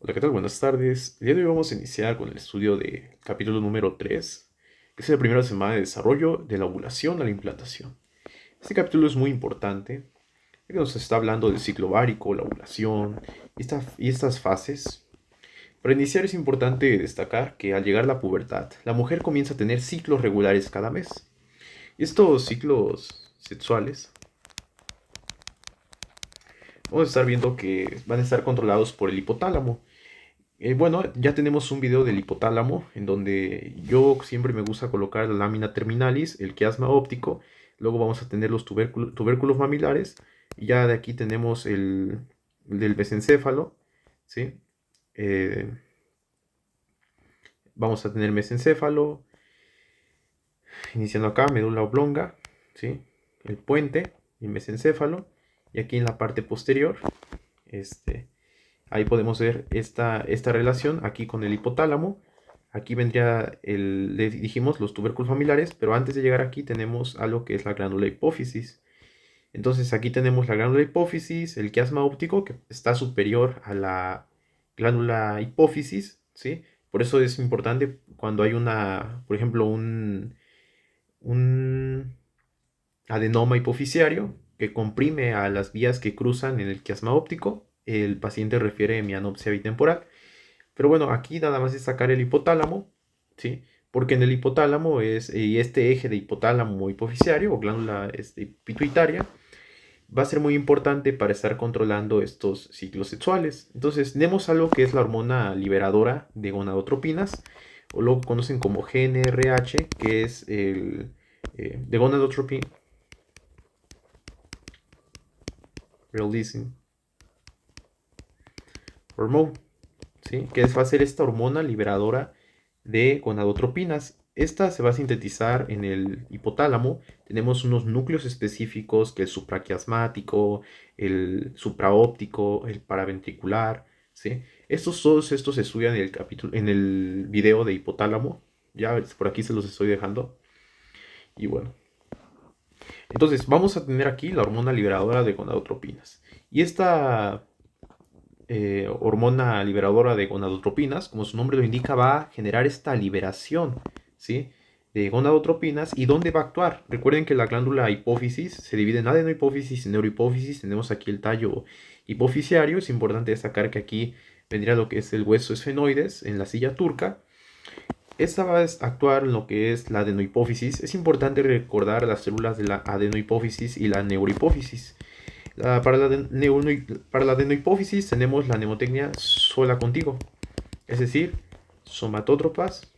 Hola, ¿qué tal? Buenas tardes. El día de hoy vamos a iniciar con el estudio de capítulo número 3, que es la primera semana de desarrollo de la ovulación a la implantación. Este capítulo es muy importante, ya que nos está hablando del ciclo ovárico, la ovulación y estas fases. Para iniciar es importante destacar que al llegar a la pubertad, la mujer comienza a tener ciclos regulares cada mes. Y estos ciclos sexuales vamos a estar viendo que van a estar controlados por el hipotálamo. Bueno, ya tenemos un video del hipotálamo en donde yo siempre me gusta colocar la lámina terminalis, el quiasma óptico, luego vamos a tener los tubérculos mamilares y ya de aquí tenemos el del mesencéfalo, ¿sí? Eh, Vamos a tener mesencéfalo, iniciando acá, médula oblonga, ¿sí? El puente, el mesencéfalo, y aquí en la parte posterior, este, ahí podemos ver esta relación aquí con el hipotálamo. Aquí vendría, le dijimos, los tubérculos familiares, pero antes de llegar aquí tenemos algo que es la glándula hipófisis. Entonces aquí tenemos la glándula hipófisis, el quiasma óptico, que está superior a la glándula hipófisis, ¿sí? Por eso es importante cuando hay por ejemplo, un adenoma hipofisiario que comprime a las vías que cruzan en el quiasma óptico, el paciente refiere mianopsia bitemporal. Pero bueno, aquí nada más es sacar el hipotálamo, ¿sí? Porque en el hipotálamo y este eje de hipotálamo hipofisiario o glándula pituitaria va a ser muy importante para estar controlando estos ciclos sexuales. Entonces, tenemos algo que es la hormona liberadora de gonadotropinas, o lo conocen como GnRH, que es el de gonadotropin releasing hormone. ¿Sí? Que va a ser esta hormona liberadora de gonadotropinas. Esta se va a sintetizar en el hipotálamo. Tenemos unos núcleos específicos, que el supraquiasmático, el supraóptico, el paraventricular, ¿sí? Todos estos se estudian en el video de hipotálamo. Ya por aquí se los estoy dejando. Y bueno, entonces vamos a tener aquí la hormona liberadora de gonadotropinas. Y esta hormona liberadora de gonadotropinas, como su nombre lo indica, va a generar esta liberación, ¿sí? De gonadotropinas. ¿Y dónde va a actuar? Recuerden que la glándula hipófisis se divide en adenohipófisis y neurohipófisis. Tenemos aquí el tallo hipofisiario. Es importante destacar que aquí vendría lo que es el hueso esfenoides en la silla turca. Esta va a actuar en lo que es la adenohipófisis. Es importante recordar las células de la adenohipófisis y la neurohipófisis. Para la adenohipófisis tenemos la mnemotecnia sola contigo, es decir, somatótropas,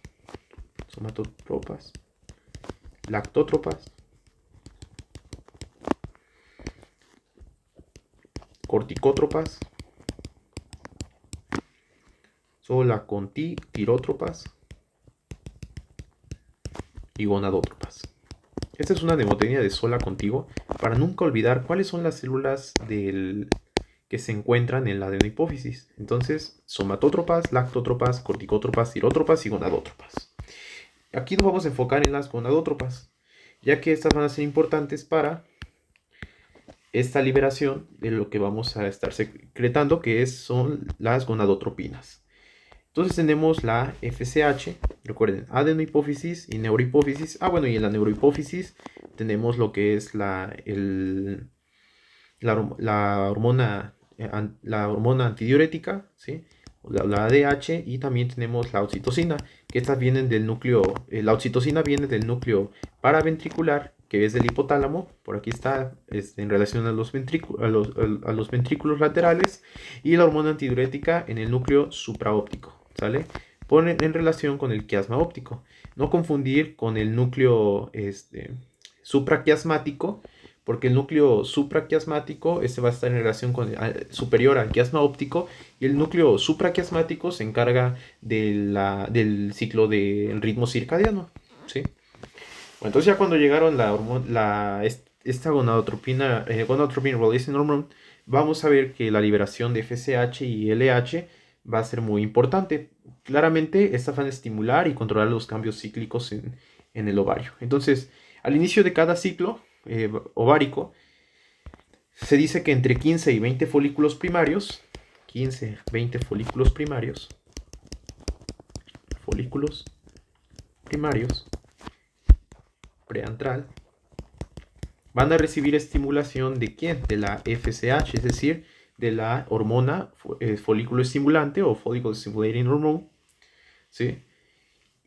somatótropas, lactótropas, corticótropas, sola conti, tirótropas y gonadótropas. Esta es una mnemotecnia de sola contigo para nunca olvidar cuáles son las células que se encuentran en la adenohipófisis. Entonces, somatótropas, lactótropas, corticótropas, tirótropas y gonadótropas. Aquí nos vamos a enfocar en las gonadótropas, ya que estas van a ser importantes para esta liberación de lo que vamos a estar secretando, son las gonadotropinas. Entonces tenemos la FSH, recuerden, adenohipófisis y neurohipófisis. Bueno, y en la neurohipófisis tenemos lo que es la hormona antidiurética, ¿sí? La ADH, y también tenemos la oxitocina, que estas vienen del núcleo, la oxitocina viene del núcleo paraventricular, que es del hipotálamo, por aquí está, en relación a los ventrículos laterales, y la hormona antidiurética en el núcleo supraóptico, ¿sale? Ponen en relación con el quiasma óptico. No confundir con el núcleo supraquiasmático, porque el núcleo supraquiasmático va a estar en relación superior al quiasma óptico, y el núcleo supraquiasmático se encarga del ciclo del ritmo circadiano, ¿sí? Bueno, entonces ya cuando llegaron esta gonadotropina, gonadotropin releasing hormone, vamos a ver que la liberación de FSH y LH va a ser muy importante. Claramente, estas van a estimular y controlar los cambios cíclicos en el ovario. Entonces, al inicio de cada ciclo ovárico, se dice que entre 15 y 20 folículos primarios 15, 20 folículos primarios. Folículos primarios preantral van a recibir estimulación ¿de quién? De la FSH, es decir, de la hormona folículo estimulante o follicle stimulating hormone, ¿sí?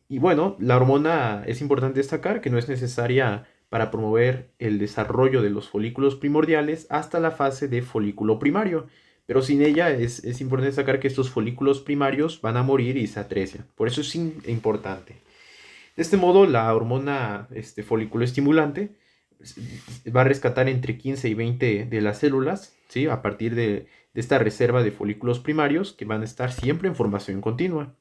Y bueno, la hormona es importante destacar que no es necesaria para promover el desarrollo de los folículos primordiales hasta la fase de folículo primario, pero sin ella es importante destacar que estos folículos primarios van a morir y se atresian, por eso es importante. De este modo, la hormona folículo estimulante va a rescatar entre 15 y 20 de las células, ¿sí? A partir de esta reserva de folículos primarios que van a estar siempre en formación continua.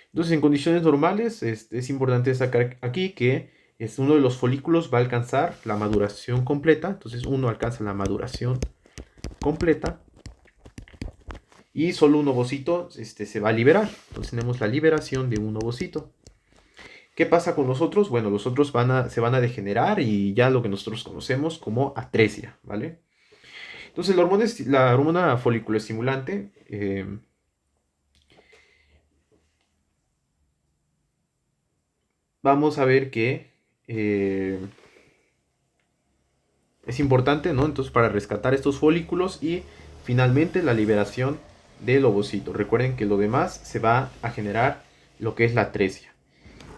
Entonces, en condiciones normales, es importante destacar aquí que uno de los folículos va a alcanzar la maduración completa. Entonces, uno alcanza la maduración completa y solo un ovocito se va a liberar. Entonces, tenemos la liberación de un ovocito. ¿Qué pasa con los otros? Bueno, los otros se van a degenerar y ya lo que nosotros conocemos como atresia, ¿vale? Entonces, la hormona folículo estimulante vamos a ver que es importante, ¿no? Entonces, para rescatar estos folículos y finalmente la liberación del ovocito. Recuerden que lo demás se va a generar lo que es la atresia.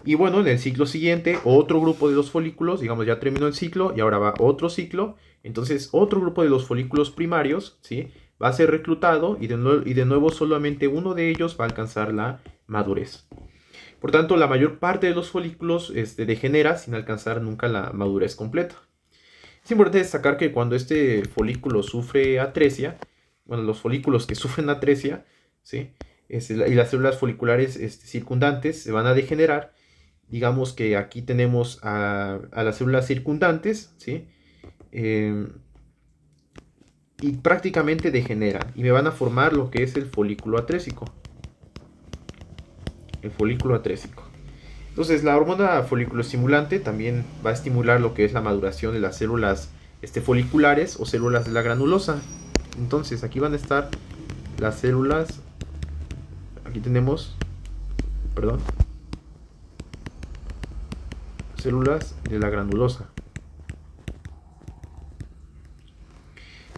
Y bueno, en el ciclo siguiente, otro grupo de los folículos, digamos, ya terminó el ciclo y ahora va otro ciclo. Entonces, otro grupo de los folículos primarios, ¿sí? Va a ser reclutado y de nuevo solamente uno de ellos va a alcanzar la madurez. Por tanto, la mayor parte de los folículos degenera sin alcanzar nunca la madurez completa. Es importante destacar que cuando este folículo sufre atresia, bueno, los folículos que sufren atresia, ¿sí? Y las células foliculares circundantes se van a degenerar. Digamos que aquí tenemos a las células circundantes, ¿sí? Y prácticamente degeneran y me van a formar lo que es el folículo atrésico. El folículo atrésico. Entonces, la hormona folículo estimulante también va a estimular lo que es la maduración de las células foliculares o células de la granulosa. Entonces, aquí van a estar las células. Aquí tenemos, perdón, células de la granulosa.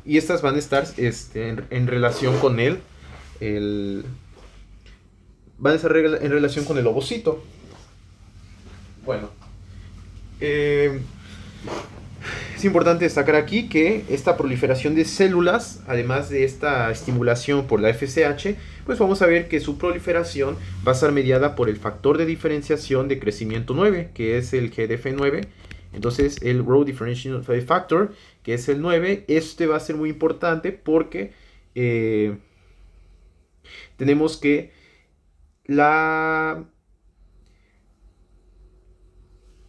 Y estas van a estar en relación con van a estar en relación con el ovocito. Bueno, es importante destacar aquí que esta proliferación de células, además de esta estimulación por la FSH, pues vamos a ver que su proliferación va a estar mediada por el factor de diferenciación de crecimiento 9, que es el GDF9. Entonces, el Growth Differentiation Factor, que es el 9, va a ser muy importante porque tenemos que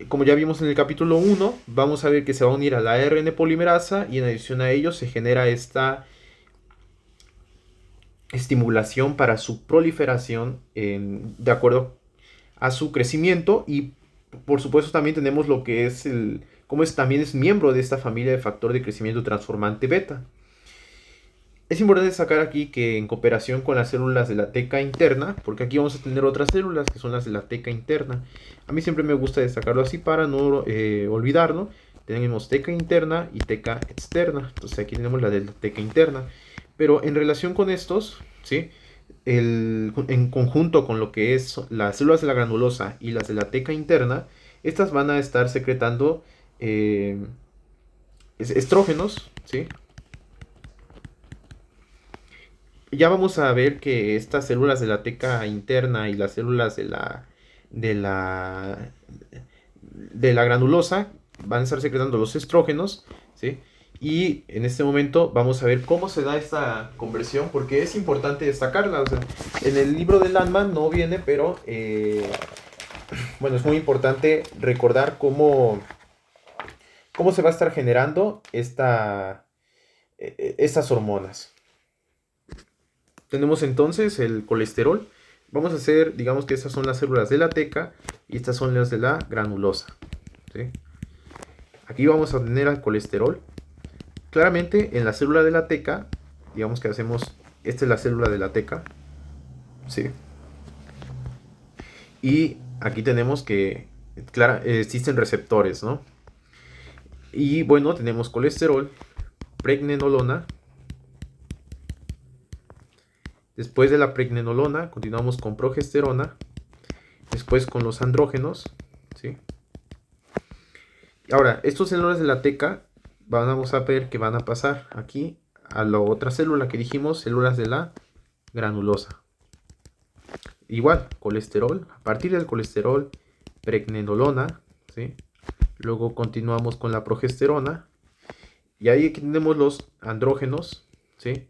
como ya vimos en el capítulo 1, vamos a ver que se va a unir a la ARN polimerasa y en adición a ello se genera esta estimulación para su proliferación de acuerdo a su crecimiento. Y por supuesto también tenemos lo que es también es miembro de esta familia de factor de crecimiento transformante beta. Es importante destacar aquí que en cooperación con las células de la teca interna, porque aquí vamos a tener otras células que son las de la teca interna. A mí siempre me gusta destacarlo así para no olvidarlo. Tenemos teca interna y teca externa. Entonces aquí tenemos la de la teca interna. Pero en relación con estos, ¿sí? En conjunto con lo que es las células de la granulosa y las de la teca interna, estas van a estar secretando estrógenos, ¿sí? Ya vamos a ver que estas células de la teca interna y las células de la granulosa van a estar secretando los estrógenos, ¿sí? Y en este momento vamos a ver cómo se da esta conversión, porque es importante destacarla. O sea, en el libro de Landman no viene, pero bueno, es muy importante recordar cómo se va a estar generando estas hormonas. Tenemos entonces el colesterol. Vamos a hacer, digamos que estas son las células de la teca y estas son las de la granulosa, ¿sí? Aquí vamos a tener al colesterol. Claramente en la célula de la teca, digamos que hacemos Esta es la célula de la teca, ¿sí? Y aquí tenemos que, claro, existen receptores, ¿no? Y bueno, tenemos colesterol, pregnenolona. Después de la pregnenolona, continuamos con progesterona. Después con los andrógenos, ¿sí? Ahora, estos células de la teca, vamos a ver que van a pasar aquí a la otra célula que dijimos, células de la granulosa. Igual, colesterol, a partir del colesterol, pregnenolona, ¿sí? Luego continuamos con la progesterona. Y ahí tenemos los andrógenos, ¿sí?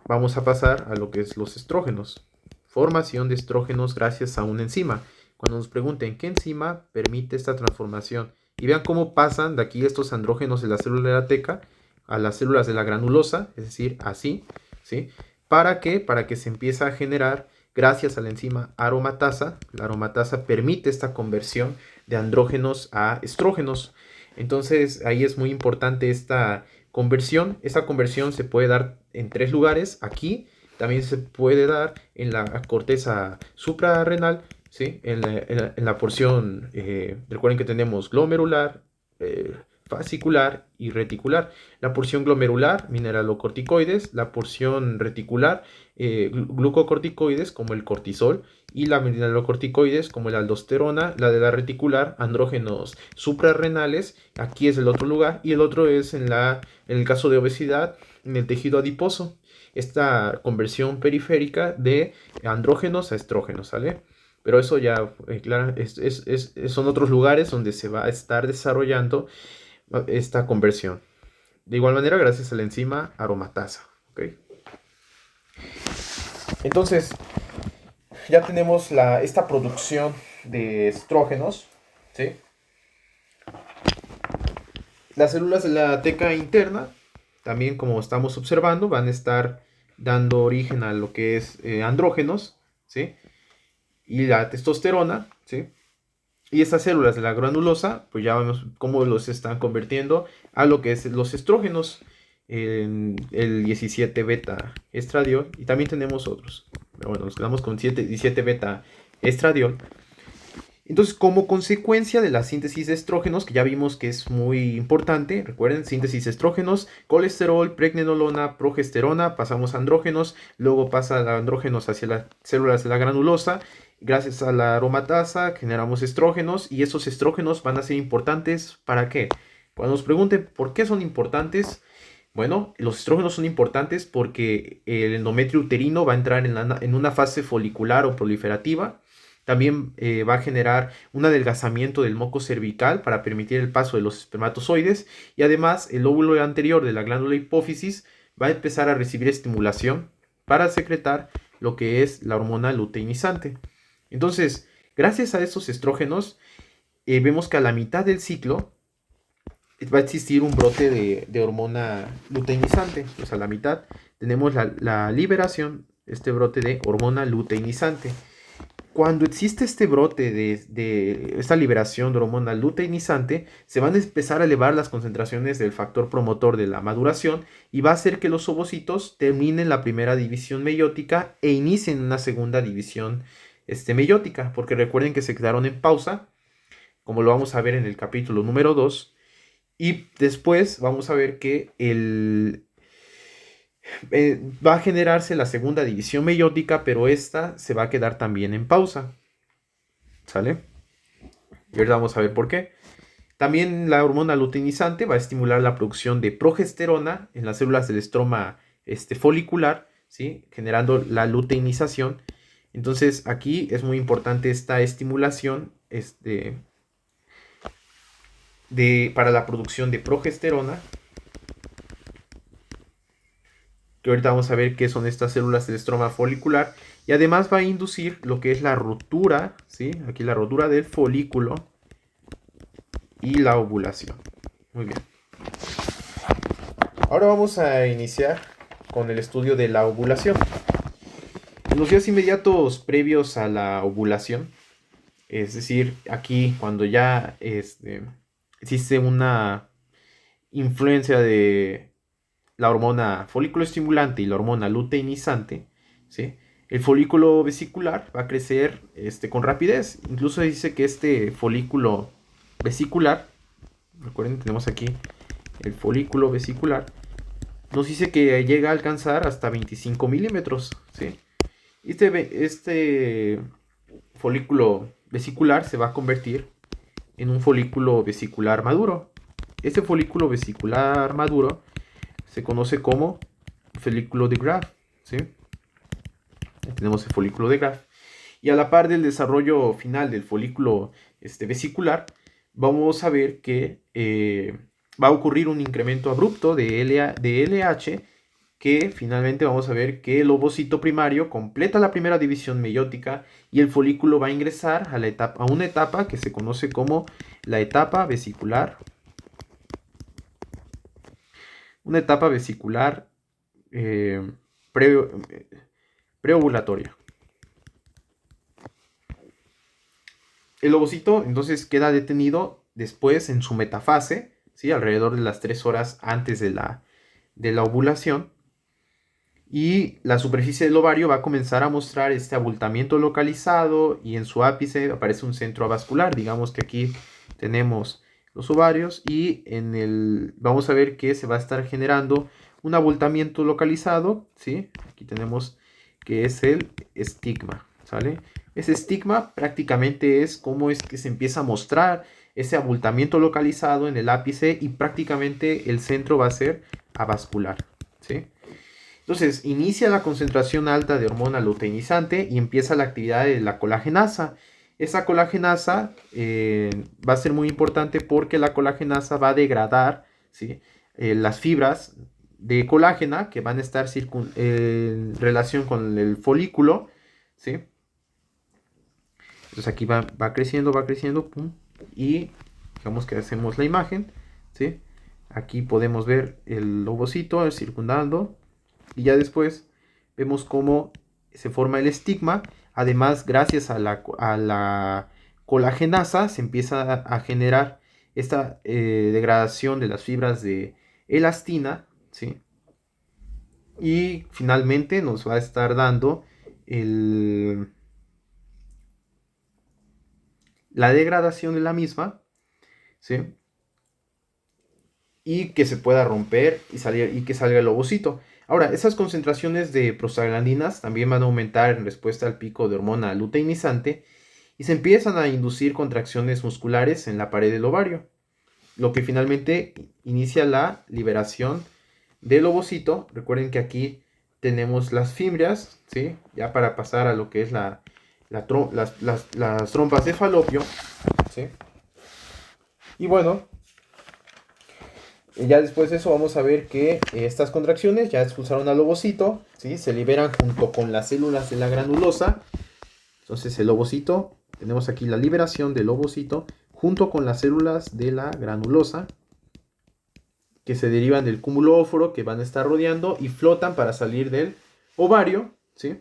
Vamos a pasar a lo que es los estrógenos. Formación de estrógenos gracias a una enzima. Cuando nos pregunten qué enzima permite esta transformación y vean cómo pasan de aquí estos andrógenos de la célula de la teca a las células de la granulosa, es decir, así, ¿sí? ¿Para qué? Para que se empiece a generar gracias a la enzima aromatasa. La aromatasa permite esta conversión de andrógenos a estrógenos. Entonces ahí es muy importante esta conversión. Esa conversión se puede dar en 3 lugares. Aquí también se puede dar en la corteza suprarrenal, ¿sí? En la porción, recuerden que tenemos glomerular, fascicular y reticular. La porción glomerular, mineralocorticoides, la porción reticular, glucocorticoides como el cortisol, y la mineralocorticoides como la aldosterona, la de la reticular, andrógenos suprarrenales, aquí es el otro lugar, y el otro es en el caso de obesidad, en el tejido adiposo, esta conversión periférica de andrógenos a estrógenos, ¿sale? Pero eso ya, claro, son otros lugares donde se va a estar desarrollando esta conversión. De igual manera, gracias a la enzima aromatasa, ¿ok? Entonces, ya tenemos esta producción de estrógenos, ¿sí? Las células de la teca interna, también como estamos observando, van a estar dando origen a lo que es andrógenos, ¿sí? Y la testosterona, ¿sí? Y estas células de la granulosa, pues ya vemos cómo los están convirtiendo a lo que es los estrógenos, el 17 beta estradiol, y también tenemos otros. Pero bueno, nos quedamos con 17 beta estradiol. Entonces, como consecuencia de la síntesis de estrógenos, que ya vimos que es muy importante, recuerden, síntesis de estrógenos, colesterol, pregnenolona, progesterona, pasamos a andrógenos, luego pasa a andrógenos hacia las células de la granulosa, gracias a la aromatasa generamos estrógenos y esos estrógenos van a ser importantes, ¿para qué? Cuando nos pregunten por qué son importantes, bueno, los estrógenos son importantes porque el endometrio uterino va a entrar en una fase folicular o proliferativa. También va a generar un adelgazamiento del moco cervical para permitir el paso de los espermatozoides. Y además el óvulo anterior de la glándula hipófisis va a empezar a recibir estimulación para secretar lo que es la hormona luteinizante. Entonces, gracias a estos estrógenos, vemos que a la mitad del ciclo va a existir un brote de hormona luteinizante. Pues a la mitad tenemos la liberación, este brote de hormona luteinizante. Cuando existe este brote de esta liberación de hormona luteinizante, se van a empezar a elevar las concentraciones del factor promotor de la maduración y va a hacer que los ovocitos terminen la primera división meiótica e inicien una segunda división meiótica, porque recuerden que se quedaron en pausa, como lo vamos a ver en el capítulo número 2, y después vamos a ver que va a generarse la segunda división meiótica, pero esta se va a quedar también en pausa. ¿Sale? Y ahorita vamos a ver por qué. También la hormona luteinizante va a estimular la producción de progesterona en las células del estroma folicular, ¿sí? Generando la luteinización. Entonces aquí es muy importante esta estimulación para la producción de progesterona, que ahorita vamos a ver qué son estas células del estroma folicular, y además va a inducir lo que es la rotura, ¿sí? Aquí la rotura del folículo y la ovulación. Muy bien. Ahora vamos a iniciar con el estudio de la ovulación. En los días inmediatos previos a la ovulación, es decir, aquí cuando ya existe una influencia de la hormona folículo estimulante y la hormona luteinizante, ¿sí? El folículo vesicular va a crecer con rapidez. Incluso dice que este folículo vesicular, recuerden, tenemos aquí el folículo vesicular, nos dice que llega a alcanzar hasta 25 milímetros, ¿sí? Este folículo vesicular se va a convertir en un folículo vesicular maduro. Este folículo vesicular maduro se conoce como folículo de Graf, ¿sí? Tenemos el folículo de Graf. Y a la par del desarrollo final del folículo vesicular, vamos a ver que va a ocurrir un incremento abrupto de LH, que finalmente vamos a ver que el ovocito primario completa la primera división meiótica y el folículo va a ingresar a una etapa que se conoce como la etapa vesicular. Una etapa vesicular preovulatoria. El ovocito entonces queda detenido después en su metafase, ¿sí? Alrededor de las 3 horas antes de la ovulación. Y la superficie del ovario va a comenzar a mostrar este abultamiento localizado y en su ápice aparece un centro avascular. Digamos que aquí tenemos los ovarios y vamos a ver que se va a estar generando un abultamiento localizado, ¿sí? Aquí tenemos que es el estigma, ¿sale? Ese estigma prácticamente es cómo es que se empieza a mostrar ese abultamiento localizado en el ápice y prácticamente el centro va a ser avascular, ¿sí? Entonces, inicia la concentración alta de hormona luteinizante y empieza la actividad de la colagenasa. Esa colagenasa va a ser muy importante porque la colagenasa va a degradar, ¿sí? Las fibras de colágena que van a estar en relación con el folículo, ¿sí? Entonces aquí va creciendo, pum, y digamos que hacemos la imagen, ¿sí? Aquí podemos ver el ovocito circundando. Y ya después vemos cómo se forma el estigma. Además, gracias a la colagenasa se empieza a generar esta degradación de las fibras de elastina, ¿sí? Y finalmente nos va a estar dando la degradación de la misma, ¿sí? Y que se pueda romper y que salga el ovocito. Ahora, esas concentraciones de prostaglandinas también van a aumentar en respuesta al pico de hormona luteinizante y se empiezan a inducir contracciones musculares en la pared del ovario, lo que finalmente inicia la liberación del ovocito. Recuerden que aquí tenemos las fimbrias, ¿sí? Ya para pasar a lo que es las trompas de falopio, ¿sí? Y bueno, ya después de eso vamos a ver que estas contracciones ya expulsaron al ovocito, ¿sí? Se liberan junto con las células de la granulosa. Entonces el ovocito, tenemos aquí la liberación del ovocito junto con las células de la granulosa que se derivan del cúmulo óforo que van a estar rodeando y flotan para salir del ovario, ¿sí?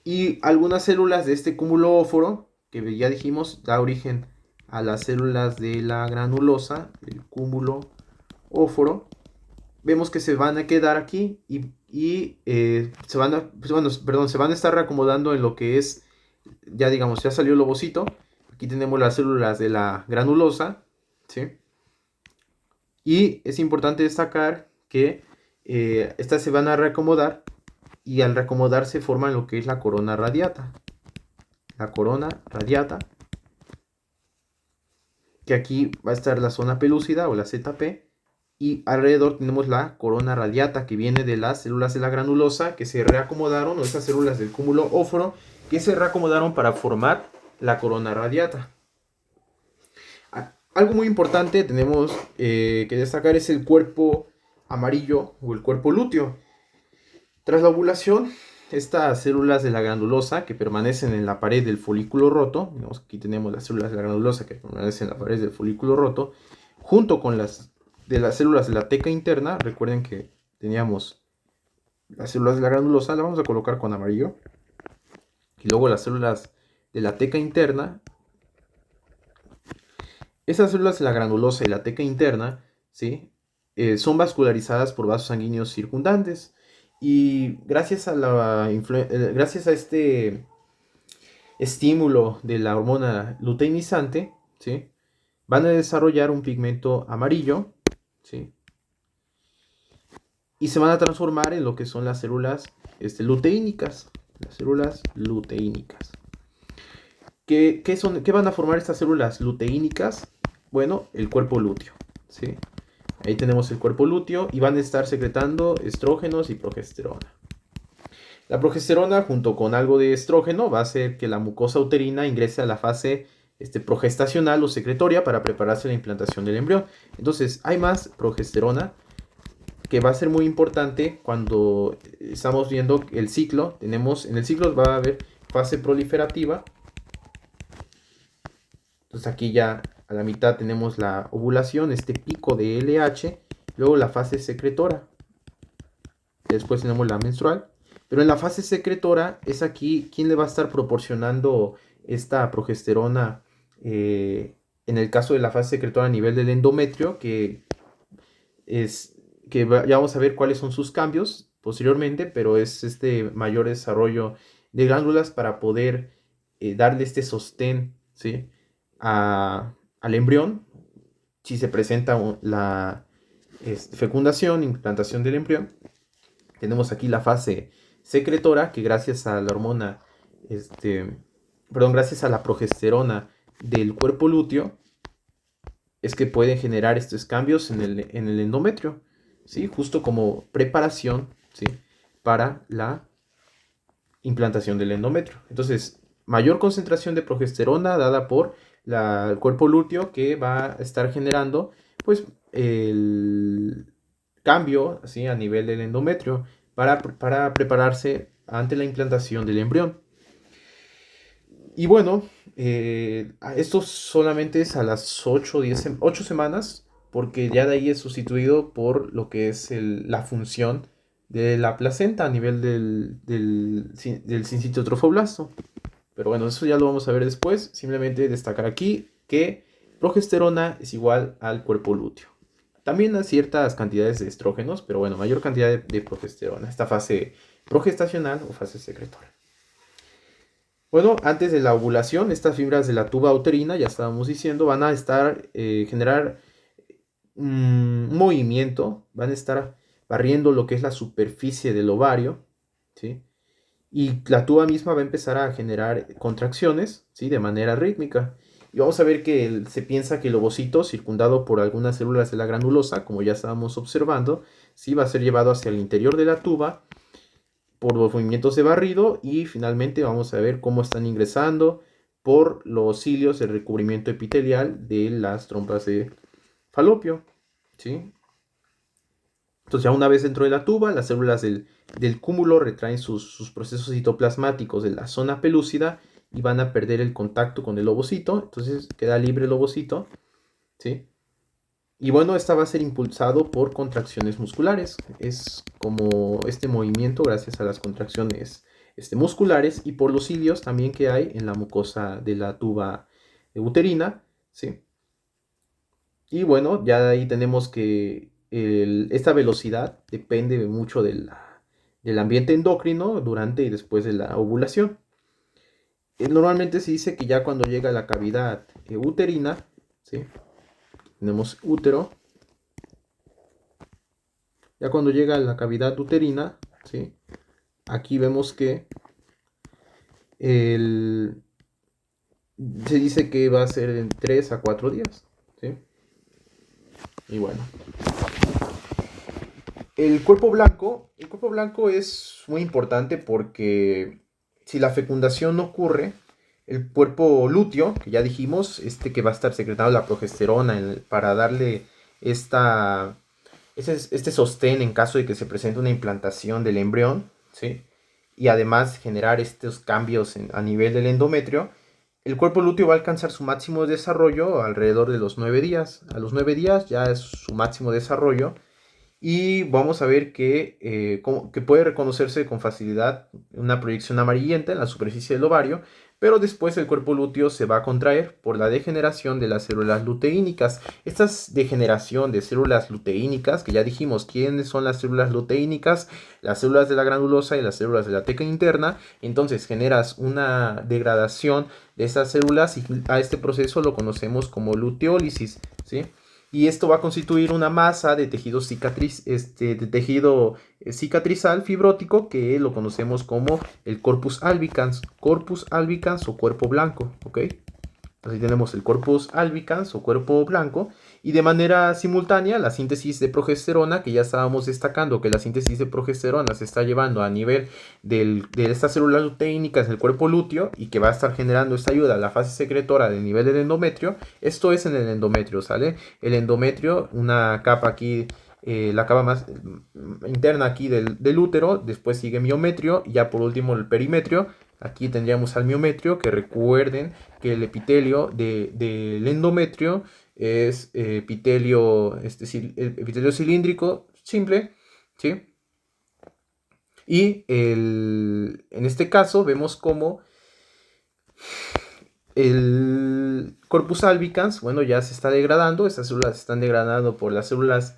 Y algunas células de este cúmulo óforo, que ya dijimos, da origen a las células de la granulosa, del cúmulo óforo, vemos que se van a quedar aquí y se van a estar reacomodando en lo que es, ya digamos, ya salió el ovocito. Aquí tenemos las células de la granulosa, ¿sí? Y es importante destacar que estas se van a reacomodar y al reacomodarse forman lo que es la corona radiata. La corona radiata, que aquí va a estar la zona pelúcida o la ZP. Y alrededor tenemos la corona radiata que viene de las células de la granulosa que se reacomodaron, o esas células del cúmulo óforo que se reacomodaron para formar la corona radiata. Algo muy importante tenemos que destacar es el cuerpo amarillo o el cuerpo lúteo. Tras la ovulación, estas células de la granulosa que permanecen en la pared del folículo roto, aquí tenemos las células de la granulosa que permanecen en la pared del folículo roto, junto con las células de la teca interna. Recuerden que teníamos las células de la granulosa, las vamos a colocar con amarillo, y luego las células de la teca interna. Esas células de la granulosa y la teca interna, ¿sí? son vascularizadas por vasos sanguíneos circundantes. Y gracias a este estímulo de la hormona luteinizante, ¿sí? Van a desarrollar un pigmento amarillo, ¿sí? Y se van a transformar en lo que son las células luteínicas. Las células luteínicas. ¿Qué van a formar estas células luteínicas? Bueno, el cuerpo lúteo, ¿sí? Ahí tenemos el cuerpo lúteo y van a estar secretando estrógenos y progesterona. La progesterona junto con algo de estrógeno va a hacer que la mucosa uterina ingrese a la fase progestacional o secretoria para prepararse la implantación del embrión. Entonces hay más progesterona que va a ser muy importante cuando estamos viendo el ciclo. En el ciclo va a haber fase proliferativa. Entonces aquí ya a la mitad tenemos la ovulación, este pico de LH, luego la fase secretora. Después tenemos la menstrual. Pero en la fase secretora es aquí quien le va a estar proporcionando esta progesterona en el caso de la fase secretora a nivel del endometrio, ya vamos a ver cuáles son sus cambios posteriormente, pero es este mayor desarrollo de glándulas para poder darle este sostén, ¿sí? Al embrión si se presenta la fecundación, implantación del embrión. Tenemos aquí la fase secretora que gracias a la hormona, gracias a la progesterona del cuerpo lúteo es que pueden generar estos cambios en el endometrio, ¿sí? Justo como preparación, ¿sí? Para la implantación del endometrio. Entonces, mayor concentración de progesterona dada por el cuerpo lúteo que va a estar generando pues el cambio así a nivel del endometrio para prepararse ante la implantación del embrión. Y bueno, esto solamente es a las 8 semanas, porque ya de ahí es sustituido por lo que es la función de la placenta a nivel del sincito trofoblasto. Pero bueno, eso ya lo vamos a ver después. Simplemente destacar aquí que progesterona es igual al cuerpo lúteo. También a ciertas cantidades de estrógenos, pero bueno, mayor cantidad de progesterona. Esta fase progestacional o fase secretora. Bueno, antes de la ovulación, estas fibras de la tuba uterina, ya estábamos diciendo, van a estar generar un movimiento, van a estar barriendo lo que es la superficie del ovario, ¿sí? Y la tuba misma va a empezar a generar contracciones, ¿sí? De manera rítmica. Y vamos a ver que se piensa que el ovocito, circundado por algunas células de la granulosa, como ya estábamos observando, ¿sí? Va a ser llevado hacia el interior de la tuba por los movimientos de barrido y finalmente vamos a ver cómo están ingresando por los cilios el recubrimiento epitelial de las trompas de falopio, ¿sí? Entonces ya una vez dentro de la tuba, las células del cúmulo retraen sus procesos citoplasmáticos de la zona pelúcida y van a perder el contacto con el ovocito, entonces queda libre el ovocito, ¿sí? Y bueno, esta va a ser impulsado por contracciones musculares. Es como este movimiento gracias a las contracciones musculares y por los cilios también que hay en la mucosa de la tuba uterina, ¿sí? Y bueno, ya de ahí tenemos que esta velocidad depende mucho del ambiente endocrino durante y después de la ovulación. Normalmente se dice que ya cuando llega a la cavidad uterina, ¿sí? Tenemos útero. Ya cuando llega a la cavidad uterina, ¿sí? Aquí vemos que se dice que va a ser en 3 a 4 días, ¿sí? Y bueno. El cuerpo blanco es muy importante porque si la fecundación no ocurre, el cuerpo lúteo, que ya dijimos, que va a estar secretando la progesterona para darle este sostén en caso de que se presente una implantación del embrión, ¿sí? Y además generar estos cambios a nivel del endometrio, el cuerpo lúteo va a alcanzar su máximo desarrollo alrededor de los 9 días. A los 9 días ya es su máximo desarrollo Y vamos a ver que puede reconocerse con facilidad una proyección amarillenta en la superficie del ovario, pero después el cuerpo lúteo se va a contraer por la degeneración de las células luteínicas. Esta degeneración de células luteínicas, que ya dijimos quiénes son las células luteínicas, las células de la granulosa y las células de la teca interna, entonces generas una degradación de esas células y a este proceso lo conocemos como luteólisis, ¿sí? Y esto va a constituir una masa de tejido cicatrizal fibrótico que lo conocemos como el corpus albicans o cuerpo blanco, ¿ok? Así tenemos el corpus albicans o cuerpo blanco y de manera simultánea la síntesis de progesterona, que ya estábamos destacando que la síntesis de progesterona se está llevando a nivel de estas células luteínicas del cuerpo lúteo y que va a estar generando esta ayuda a la fase secretora del nivel del endometrio. Esto es en el endometrio, ¿sale? El endometrio, una capa aquí, la capa más interna aquí del útero, después sigue miometrio y ya por último el perimetrio. Aquí tendríamos al miometrio, que recuerden que el epitelio del endometrio es epitelio, el epitelio cilíndrico simple, ¿sí? Y en este caso vemos como el corpus albicans, bueno, ya se está degradando, estas células se están degradando por las células,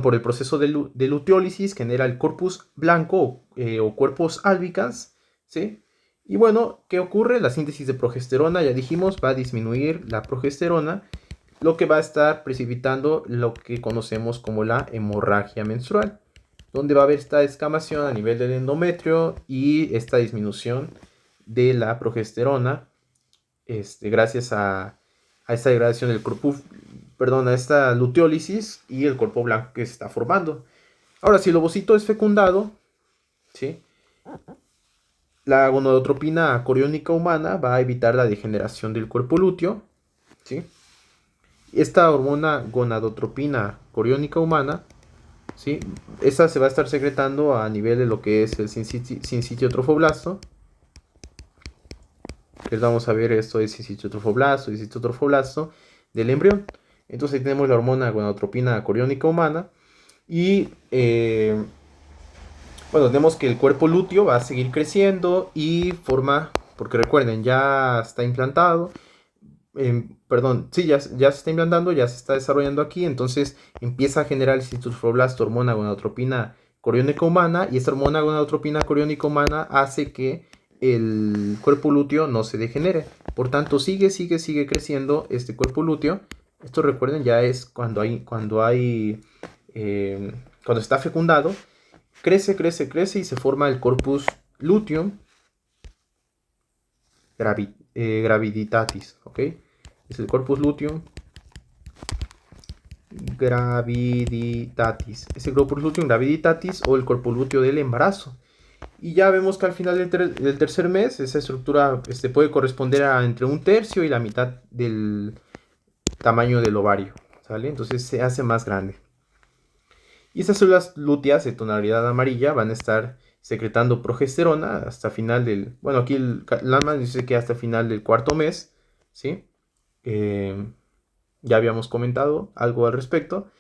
por el proceso de luteólisis, genera el corpus blanco o cuerpos albicans, ¿sí? Y bueno, ¿qué ocurre? La síntesis de progesterona, ya dijimos, va a disminuir la progesterona, lo que va a estar precipitando lo que conocemos como la hemorragia menstrual, donde va a haber esta descamación a nivel del endometrio y esta disminución de la progesterona, gracias a esta degradación del cuerpo, perdón, a esta luteólisis y el cuerpo blanco que se está formando. Ahora, si el ovocito es fecundado, ¿sí? La gonadotropina coriónica humana va a evitar la degeneración del cuerpo lúteo, ¿sí? Esta hormona gonadotropina coriónica humana, ¿sí? Esta se va a estar secretando a nivel de lo que es el sincitio trofoblasto. Que vamos a ver, esto es sincitio trofoblasto del embrión. Entonces ahí tenemos la hormona gonadotropina coriónica humana. Y bueno, tenemos que el cuerpo lúteo va a seguir creciendo y forma, porque recuerden, ya está implantado. Perdón, sí, ya se está implantando, ya se está desarrollando aquí, entonces empieza a generar el citofibroblast, hormona gonadotropina coriónica humana, y esta hormona gonadotropina coriónica humana hace que el cuerpo lúteo no se degenere. Por tanto, sigue creciendo este cuerpo lúteo. Esto recuerden, ya es cuando está fecundado, crece y se forma el corpus luteum graviditatis, ¿ok? Es el corpus luteum graviditatis. Es el corpus luteum graviditatis o el corpus lúteo del embarazo. Y ya vemos que al final del tercer mes esa estructura puede corresponder a entre un tercio y la mitad del tamaño del ovario, ¿sale? Entonces se hace más grande. Y estas células lúteas de tonalidad amarilla van a estar secretando progesterona hasta final del... Bueno, aquí el Landman dice que hasta final del cuarto mes, ¿sí? Ya habíamos comentado algo al respecto.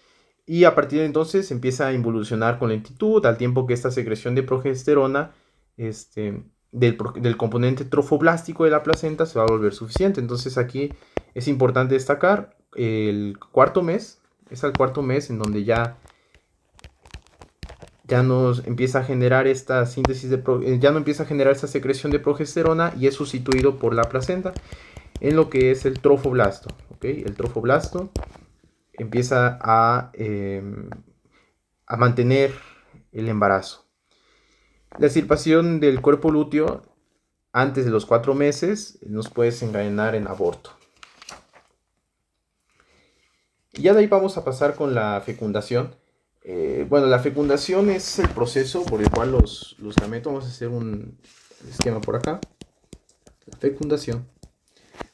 Y a partir de entonces empieza a involucionar con lentitud, al tiempo que esta secreción de progesterona del componente trofoblástico de la placenta se va a volver suficiente. Entonces aquí es importante destacar el cuarto mes, es el cuarto mes en donde ya nos empieza a generar esta síntesis ya no empieza a generar esta secreción de progesterona y es sustituido por la placenta en lo que es el trofoblasto, ¿ok? El trofoblasto empieza a mantener el embarazo. La extirpación del cuerpo lúteo antes de los 4 meses nos puede desencadenar en aborto. Y ya de ahí vamos a pasar con la fecundación. Bueno, la fecundación es el proceso por el cual los gametos, vamos a hacer un esquema por acá. La fecundación.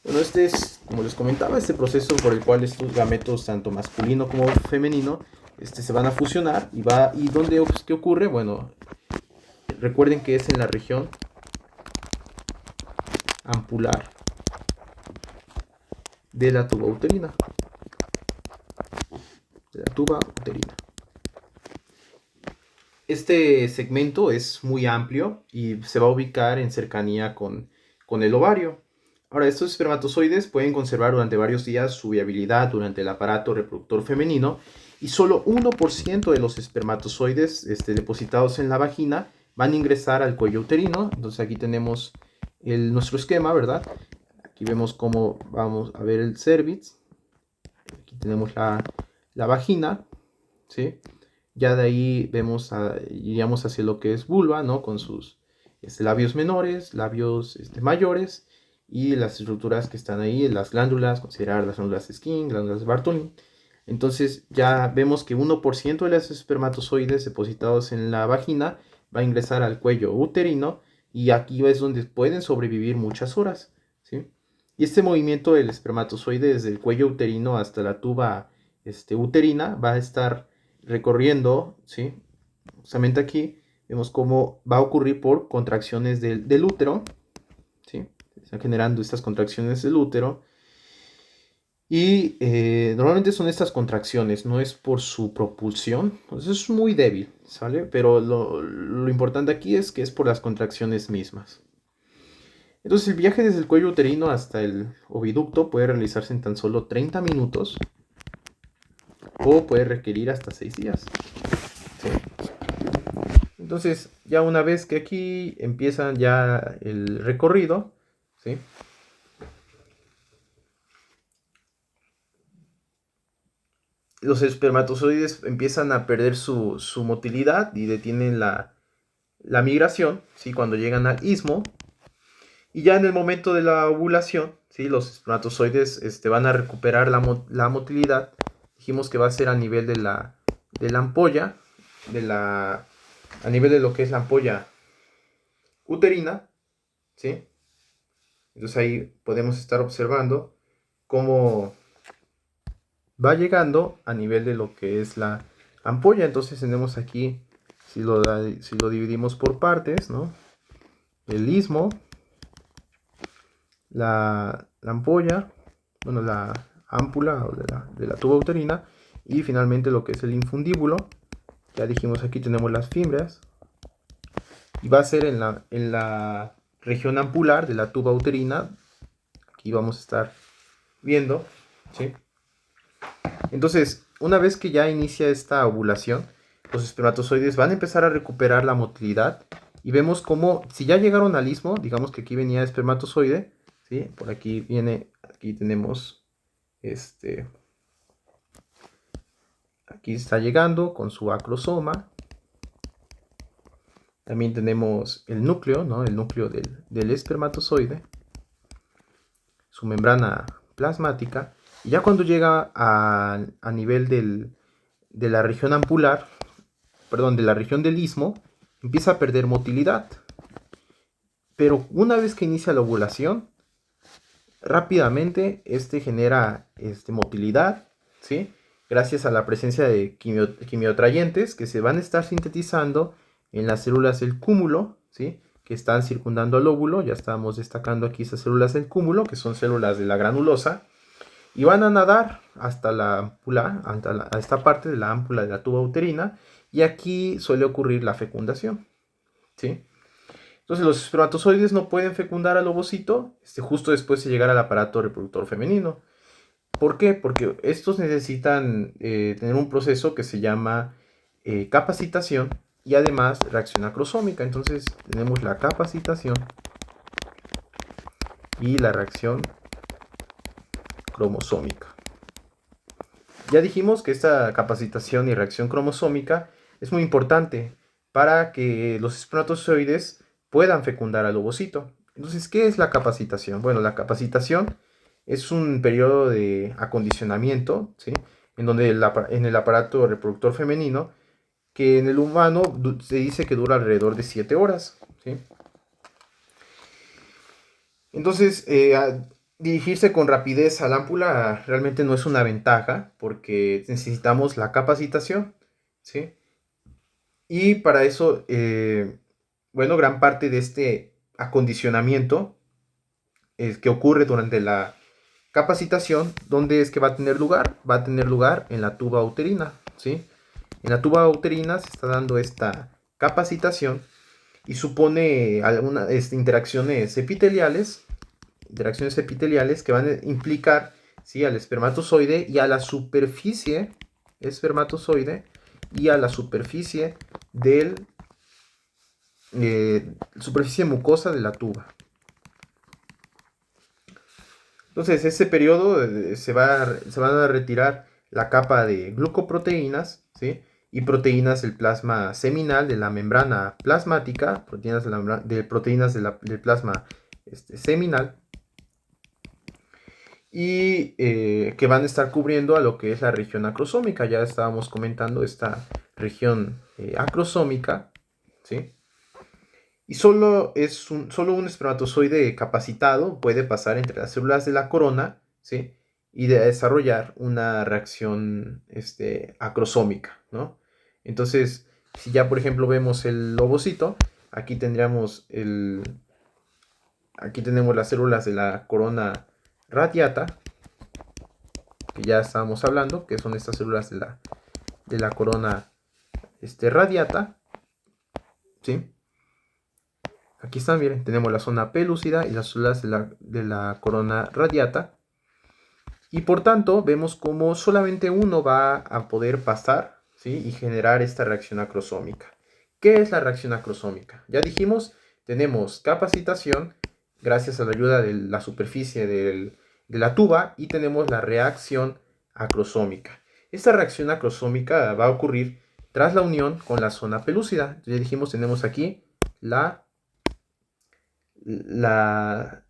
Bueno, este es, como les comentaba, este proceso por el cual estos gametos, tanto masculino como femenino, se van a fusionar. ¿Y dónde qué ocurre? Bueno, recuerden que es en la región ampular de la tuba uterina. tuba uterina. Este segmento es muy amplio y se va a ubicar en cercanía con el ovario. Ahora, estos espermatozoides pueden conservar durante varios días su viabilidad durante el aparato reproductor femenino y solo 1% de los espermatozoides depositados en la vagina van a ingresar al cuello uterino. Entonces aquí tenemos nuestro esquema, ¿verdad? Aquí vemos cómo vamos a ver el cervix. Aquí tenemos la vagina, ¿sí? Ya de ahí iríamos hacia lo que es vulva, ¿no? Con sus labios menores, labios mayores y las estructuras que están ahí, las glándulas, considerar las glándulas de Skin, glándulas de Bartholin. Entonces ya vemos que 1% de los espermatozoides depositados en la vagina va a ingresar al cuello uterino y aquí es donde pueden sobrevivir muchas horas, ¿sí? Y este movimiento del espermatozoide desde el cuello uterino hasta la tuba uterina va a estar recorriendo, ¿sí? Justamente aquí vemos cómo va a ocurrir por contracciones del útero, ¿sí? Están generando estas contracciones del útero y normalmente son estas contracciones, no es por su propulsión, entonces es muy débil, ¿sale? Pero lo importante aquí es que es por las contracciones mismas. Entonces el viaje desde el cuello uterino hasta el oviducto puede realizarse en tan solo 30 minutos o puede requerir hasta 6 días. ¿Sí? Entonces, ya una vez que aquí empiezan ya el recorrido, ¿sí? Los espermatozoides empiezan a perder su motilidad y detienen la migración, ¿sí? Cuando llegan al istmo. Y ya en el momento de la ovulación, ¿sí? Los espermatozoides van a recuperar la motilidad. Dijimos que va a ser a nivel de la ampolla, a nivel de lo que es la ampolla uterina, ¿sí? Entonces ahí podemos estar observando cómo va llegando a nivel de lo que es la ampolla. Entonces tenemos aquí, si lo dividimos por partes, ¿no? El istmo, la ampolla, bueno, la ámpula de la tuba uterina y finalmente lo que es el infundíbulo. Ya dijimos, aquí tenemos las fimbrias y va a ser en la región ampular de la tuba uterina. Aquí vamos a estar viendo, ¿sí? Entonces, una vez que ya inicia esta ovulación, los espermatozoides van a empezar a recuperar la motilidad y vemos como si ya llegaron al istmo, digamos que aquí venía espermatozoide, ¿sí? Por aquí viene, aquí tenemos aquí está llegando con su acrosoma. También tenemos el núcleo, ¿no? El núcleo del espermatozoide, su membrana plasmática. Y ya cuando llega a nivel de la región ampular, perdón, de la región del istmo, empieza a perder motilidad. Pero una vez que inicia la ovulación, rápidamente genera motilidad, ¿sí? Gracias a la presencia de quimiotrayentes que se van a estar sintetizando en las células del cúmulo, ¿sí? Que están circundando al óvulo. Ya estábamos destacando aquí esas células del cúmulo, que son células de la granulosa, y van a nadar hasta la ámpula, a esta parte de la ámpula de la tuba uterina, y aquí suele ocurrir la fecundación, ¿sí? Entonces los espermatozoides no pueden fecundar al ovocito justo después de llegar al aparato reproductor femenino. ¿Por qué? Porque estos necesitan tener un proceso que se llama capacitación y además reacción acrosómica. Entonces tenemos la capacitación y la reacción cromosómica. Ya dijimos que esta capacitación y reacción cromosómica es muy importante para que los espermatozoides puedan fecundar al ovocito. Entonces, ¿qué es la capacitación? Bueno, la capacitación es un periodo de acondicionamiento, ¿sí? En donde en el aparato reproductor femenino, que en el humano se dice que dura alrededor de 7 horas, ¿sí? Entonces, dirigirse con rapidez al ámpula realmente no es una ventaja porque necesitamos la capacitación, ¿sí? Y para eso, bueno, gran parte de este acondicionamiento que ocurre durante la capacitación, ¿dónde es que va a tener lugar? Va a tener lugar en la tuba uterina, ¿sí? En la tuba uterina se está dando esta capacitación y supone algunas interacciones epiteliales que van a implicar, ¿sí?, al espermatozoide y a la superficie espermatozoide y a la superficie del superficie mucosa de la tuba. Entonces, ese periodo se van a retirar la capa de glucoproteínas, ¿sí?, y proteínas del plasma seminal de la membrana plasmática, proteínas del plasma seminal, y que van a estar cubriendo a lo que es la región acrosómica. Ya estábamos comentando esta región acrosómica, ¿sí? Y solo un espermatozoide capacitado puede pasar entre las células de la corona, ¿sí?, y desarrollar una reacción acrosómica, ¿no? Entonces, si ya por ejemplo vemos el ovocito, aquí tenemos las células de la corona radiata, que ya estábamos hablando, que son estas células de la corona radiata, ¿sí? Aquí están, miren, tenemos la zona pelúcida y las células de la corona radiata. Y por tanto, vemos cómo solamente uno va a poder pasar, ¿sí?, y generar esta reacción acrosómica. ¿Qué es la reacción acrosómica? Ya dijimos, tenemos capacitación gracias a la ayuda de la superficie de la tuba y tenemos la reacción acrosómica. Esta reacción acrosómica va a ocurrir tras la unión con la zona pelúcida. Ya dijimos, tenemos aquí la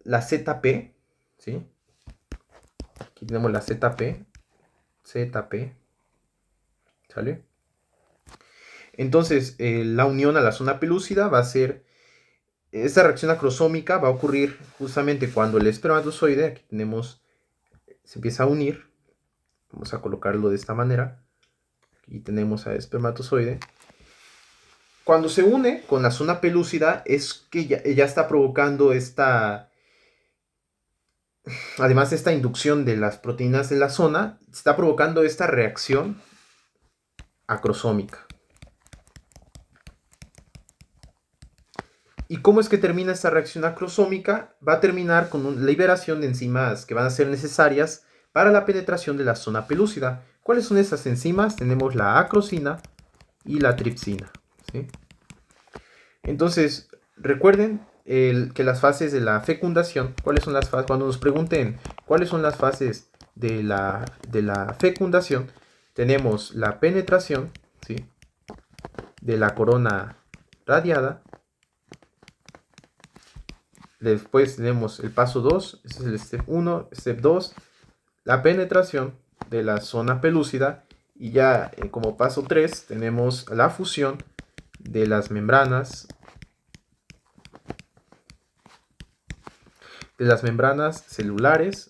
ZP, ¿sí? Aquí tenemos la ZP, ¿sale? Entonces, la unión a la zona pelúcida va a ser, esta reacción acrosómica va a ocurrir justamente cuando el espermatozoide, aquí tenemos, se empieza a unir. Vamos a colocarlo de esta manera. Aquí tenemos al espermatozoide. Cuando se une con la zona pelúcida es que ya está provocando además de esta inducción de las proteínas de la zona, está provocando esta reacción acrosómica. ¿Y cómo es que termina esta reacción acrosómica? Va a terminar con una liberación de enzimas que van a ser necesarias para la penetración de la zona pelúcida. ¿Cuáles son esas enzimas? Tenemos la acrosina y la tripsina, ¿sí? Entonces, recuerden que las fases de la fecundación, ¿cuáles son las fases? Cuando nos pregunten cuáles son las fases de la fecundación, tenemos la penetración, ¿sí?, de la corona radiada. Después tenemos el paso 2, ese es el step 1, step 2, la penetración de la zona pelúcida. Y ya como paso 3 tenemos la fusión de las membranas celulares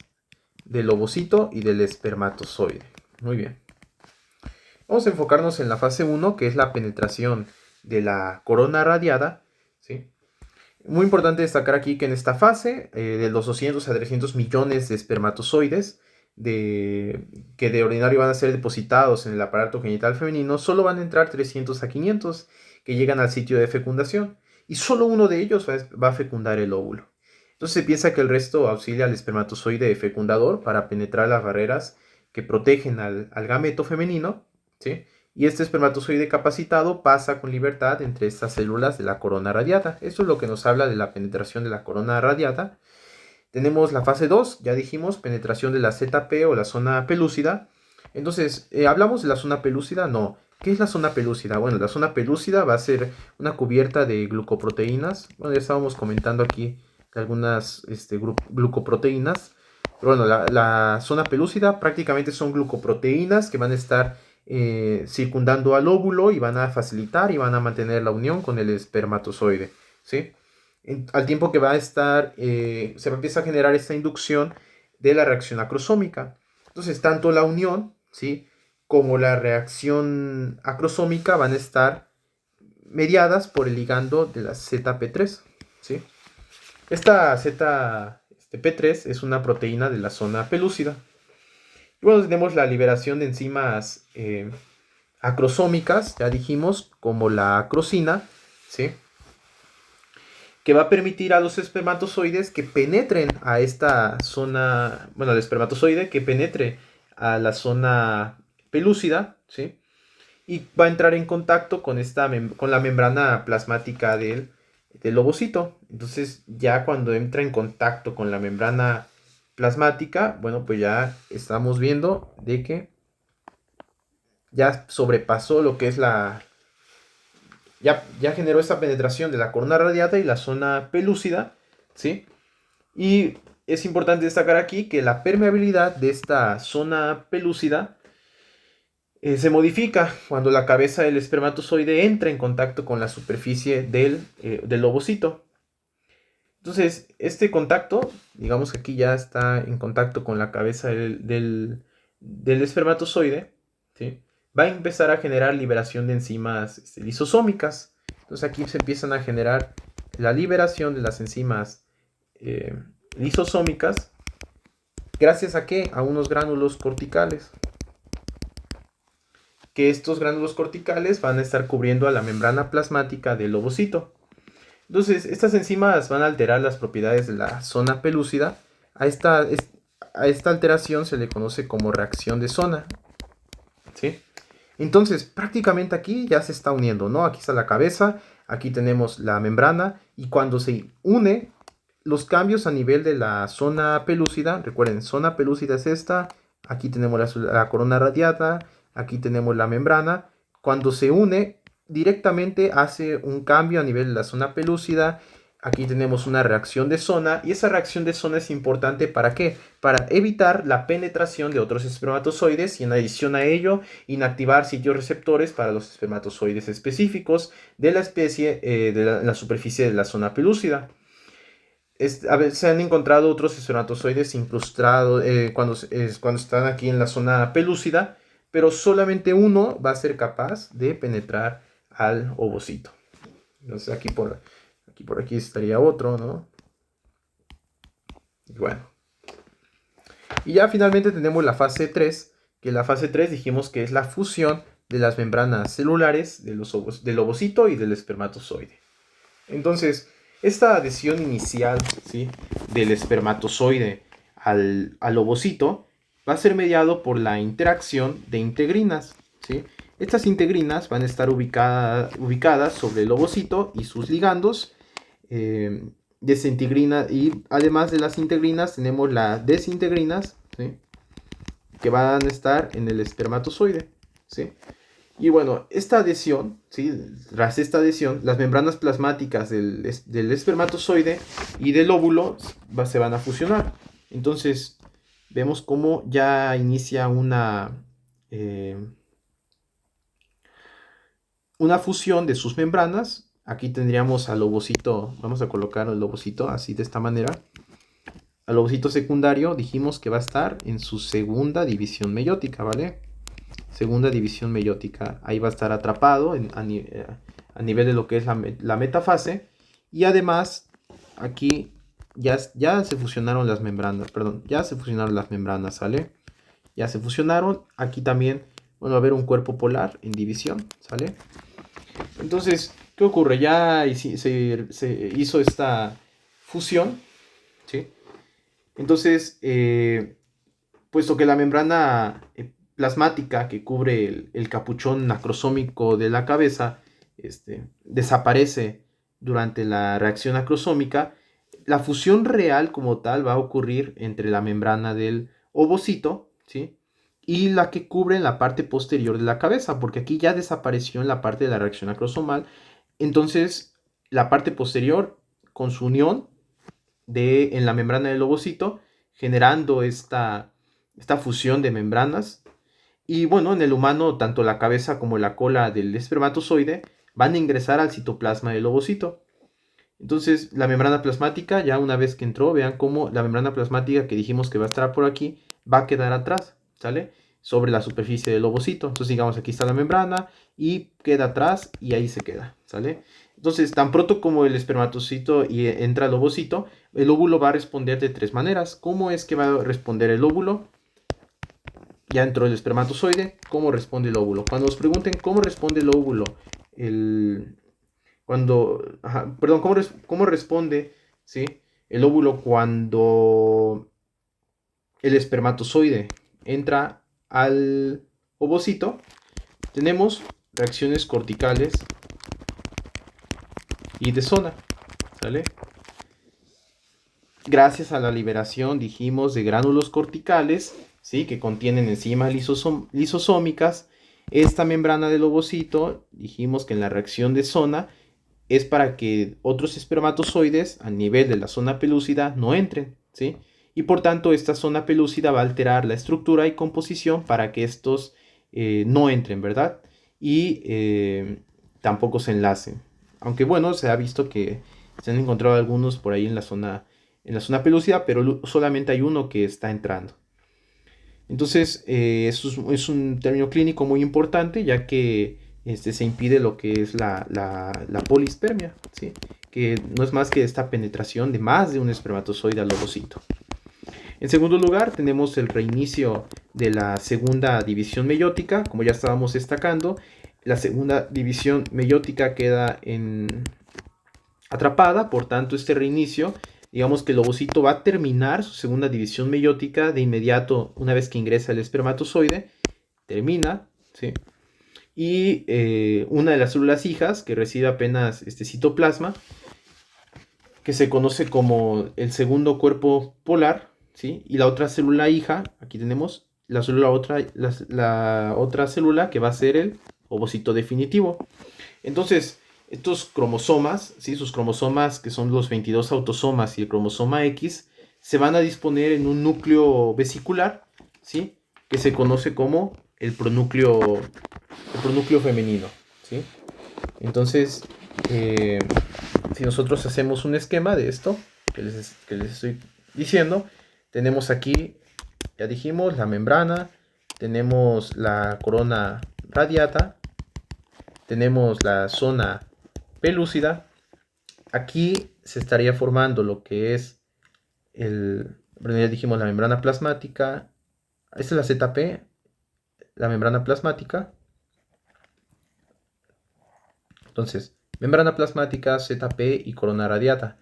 del ovocito y del espermatozoide. Muy bien. Vamos a enfocarnos en la fase 1, que es la penetración de la corona radiada, ¿sí? Muy importante destacar aquí que en esta fase, de los 200 a 300 millones de espermatozoides que de ordinario van a ser depositados en el aparato genital femenino, solo van a entrar 300 a 500 que llegan al sitio de fecundación. Y solo uno de ellos va a fecundar el óvulo. Entonces se piensa que el resto auxilia al espermatozoide fecundador para penetrar las barreras que protegen al gameto femenino, ¿sí? Y este espermatozoide capacitado pasa con libertad entre estas células de la corona radiata. Esto es lo que nos habla de la penetración de la corona radiata. Tenemos la fase 2, ya dijimos, penetración de la ZP o la zona pelúcida. Entonces, ¿hablamos de la zona pelúcida? No. ¿Qué es la zona pelúcida? Bueno, la zona pelúcida va a ser una cubierta de glucoproteínas. Bueno, ya estábamos comentando aquí algunas glucoproteínas. Pero bueno, la zona pelúcida prácticamente son glucoproteínas que van a estar circundando al óvulo y van a facilitar y van a mantener la unión con el espermatozoide, ¿sí? Al tiempo que va a estar, se empieza a generar esta inducción de la reacción acrosómica. Entonces, tanto la unión, ¿sí?, como la reacción acrosómica van a estar mediadas por el ligando de la ZP3, ¿sí? Esta P3 es una proteína de la zona pelúcida. Y bueno, tenemos la liberación de enzimas acrosómicas, ya dijimos, como la acrosina, ¿sí? Que va a permitir a los espermatozoides que penetren a esta zona, bueno, al espermatozoide que penetre a la zona pelúcida, ¿sí? Y va a entrar en contacto con, con la membrana plasmática del ovocito. Entonces, ya cuando entra en contacto con la membrana plasmática, bueno, pues ya estamos viendo de que ya sobrepasó lo que es ya generó esta penetración de la corona radiata y la zona pelúcida, ¿sí? Y es importante destacar aquí que la permeabilidad de esta zona pelúcida se modifica cuando la cabeza del espermatozoide entra en contacto con la superficie del ovocito. Entonces, este contacto, digamos que aquí ya está en contacto con la cabeza del espermatozoide, ¿sí? Va a empezar a generar liberación de enzimas lisosómicas. Entonces aquí se empiezan a generar la liberación de las enzimas lisosómicas. ¿Gracias a qué? A unos gránulos corticales. Que estos gránulos corticales van a estar cubriendo a la membrana plasmática del ovocito. Entonces, estas enzimas van a alterar las propiedades de la zona pelúcida. A esta alteración se le conoce como reacción de zona, ¿sí? Entonces, prácticamente aquí ya se está uniendo, ¿no? Aquí está la cabeza, aquí tenemos la membrana, y cuando se une, los cambios a nivel de la zona pelúcida, recuerden, zona pelúcida es esta, aquí tenemos la corona radiata, aquí tenemos la membrana. Cuando se une, directamente hace un cambio a nivel de la zona pelúcida. Aquí tenemos una reacción de zona, y esa reacción de zona es importante ¿para qué? Para evitar la penetración de otros espermatozoides y, en adición a ello, inactivar sitios receptores para los espermatozoides específicos de la especie de la superficie de la zona pelúcida. A veces se han encontrado otros espermatozoides incrustados cuando están aquí en la zona pelúcida, pero solamente uno va a ser capaz de penetrar al ovocito. Entonces aquí por aquí estaría otro, ¿no? Y bueno. Y ya finalmente tenemos la fase 3, que la fase 3 dijimos que es la fusión de las membranas celulares del ovocito y del espermatozoide. Entonces, esta adhesión inicial, ¿sí?, del espermatozoide al ovocito va a ser mediado por la interacción de integrinas, ¿sí? Estas integrinas van a estar ubicadas sobre el ovocito y sus ligandos desintegrina, y además de las integrinas tenemos las desintegrinas, ¿sí?, que van a estar en el espermatozoide, ¿sí? Y bueno, esta adhesión, ¿sí?, tras esta adhesión, las membranas plasmáticas del espermatozoide y del óvulo se van a fusionar. Entonces, vemos cómo ya inicia una fusión de sus membranas. Aquí tendríamos al ovocito, vamos a colocar el ovocito así de esta manera. Al ovocito secundario dijimos que va a estar en su segunda división meiótica, ¿vale? Segunda división meiótica. Ahí va a estar atrapado a nivel de lo que es la metafase. Y además, aquí ya se fusionaron las membranas, perdón, ya se fusionaron las membranas, ¿sale? Ya se fusionaron. Aquí también, bueno, va a haber un cuerpo polar en división, ¿sale? Entonces, ¿qué ocurre? Ya se hizo esta fusión, ¿sí? Entonces, puesto que la membrana plasmática que cubre el capuchón acrosómico de la cabeza desaparece durante la reacción acrosómica, la fusión real como tal va a ocurrir entre la membrana del ovocito, ¿sí?, y la que cubre en la parte posterior de la cabeza, porque aquí ya desapareció en la parte de la reacción acrosomal. Entonces, la parte posterior, con su unión en la membrana del ovocito, generando esta fusión de membranas. Y bueno, en el humano, tanto la cabeza como la cola del espermatozoide van a ingresar al citoplasma del ovocito. Entonces, la membrana plasmática, ya una vez que entró, vean cómo la membrana plasmática que dijimos que va a estar por aquí, va a quedar atrás, ¿sale? sobre la superficie del ovocito. Entonces, digamos, aquí está la membrana y queda atrás y ahí se queda, ¿sale? Entonces, tan pronto como el espermatozoide entra al ovocito, el óvulo va a responder de tres maneras. ¿Cómo es que va a responder el óvulo? Ya entró el espermatozoide, ¿cómo responde el óvulo? Cuando nos pregunten cómo responde el óvulo, perdón, ¿cómo responde, ¿sí?, el óvulo cuando el espermatozoide entra al ovocito? Tenemos reacciones corticales y de zona, ¿sale? Gracias a la liberación, dijimos, de gránulos corticales, ¿sí?, que contienen enzimas lisosómicas, esta membrana del ovocito, dijimos que en la reacción de zona es para que otros espermatozoides a nivel de la zona pelúcida no entren, ¿sí? Y por tanto esta zona pelúcida va a alterar la estructura y composición para que estos no entren, ¿verdad? Y tampoco se enlacen. Aunque bueno, se ha visto que se han encontrado algunos por ahí en la zona pelúcida, pero solamente hay uno que está entrando. Entonces, eso es un término clínico muy importante, ya que se impide lo que es la polispermia, ¿sí?, que no es más que esta penetración de más de un espermatozoide al ovocito. En segundo lugar, tenemos el reinicio de la segunda división meiótica, como ya estábamos destacando. La segunda división meiótica queda atrapada, por tanto este reinicio, digamos que el ovocito va a terminar su segunda división meiótica de inmediato una vez que ingresa el espermatozoide, termina, ¿sí?, y una de las células hijas que recibe apenas este citoplasma, que se conoce como el segundo cuerpo polar, ¿sí?, y la otra célula hija, aquí tenemos la otra célula que va a ser el ovocito definitivo. Entonces, estos cromosomas, ¿sí?, sus cromosomas, que son los 22 autosomas y el cromosoma X, se van a disponer en un núcleo vesicular, ¿sí?, que se conoce como el pronúcleo femenino, ¿sí? Entonces, si nosotros hacemos un esquema de esto que les estoy diciendo, tenemos aquí, ya dijimos, la membrana, tenemos la corona radiata, tenemos la zona pelúcida. Aquí se estaría formando lo que es ya dijimos, la membrana plasmática. Esta es la ZP, la membrana plasmática. Entonces, membrana plasmática, ZP y corona radiata.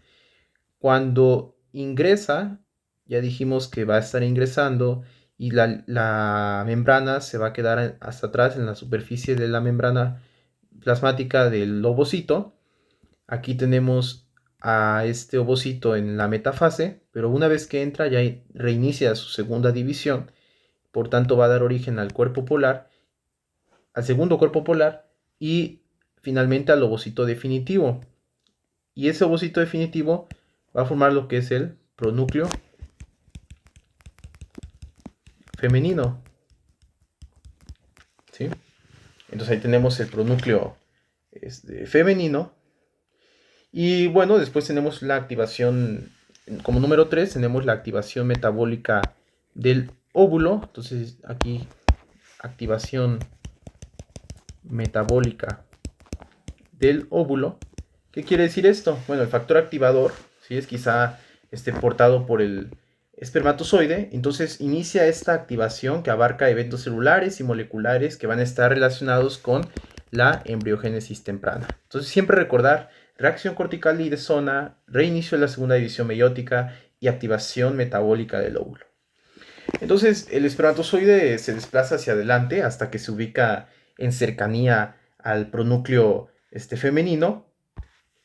Cuando ingresa, ya dijimos que va a estar ingresando y la membrana se va a quedar hasta atrás en la superficie de la membrana plasmática del ovocito. Aquí tenemos a este ovocito en la metafase, pero una vez que entra ya reinicia su segunda división, por tanto va a dar origen al cuerpo polar, al segundo cuerpo polar y finalmente al ovocito definitivo. Y ese ovocito definitivo va a formar lo que es el pronúcleo femenino, ¿sí? Entonces ahí tenemos el pronúcleo femenino. Y bueno, después tenemos la activación, como número 3, tenemos la activación metabólica del óvulo. Entonces aquí, activación metabólica del óvulo. ¿Qué quiere decir esto? Bueno, el factor activador, ¿sí?, es quizá portado por el espermatozoide. Entonces inicia esta activación que abarca eventos celulares y moleculares que van a estar relacionados con la embriogénesis temprana. Entonces siempre recordar: reacción cortical y de zona, reinicio de la segunda división meiótica y activación metabólica del óvulo. Entonces el espermatozoide se desplaza hacia adelante hasta que se ubica en cercanía al pronúcleo femenino.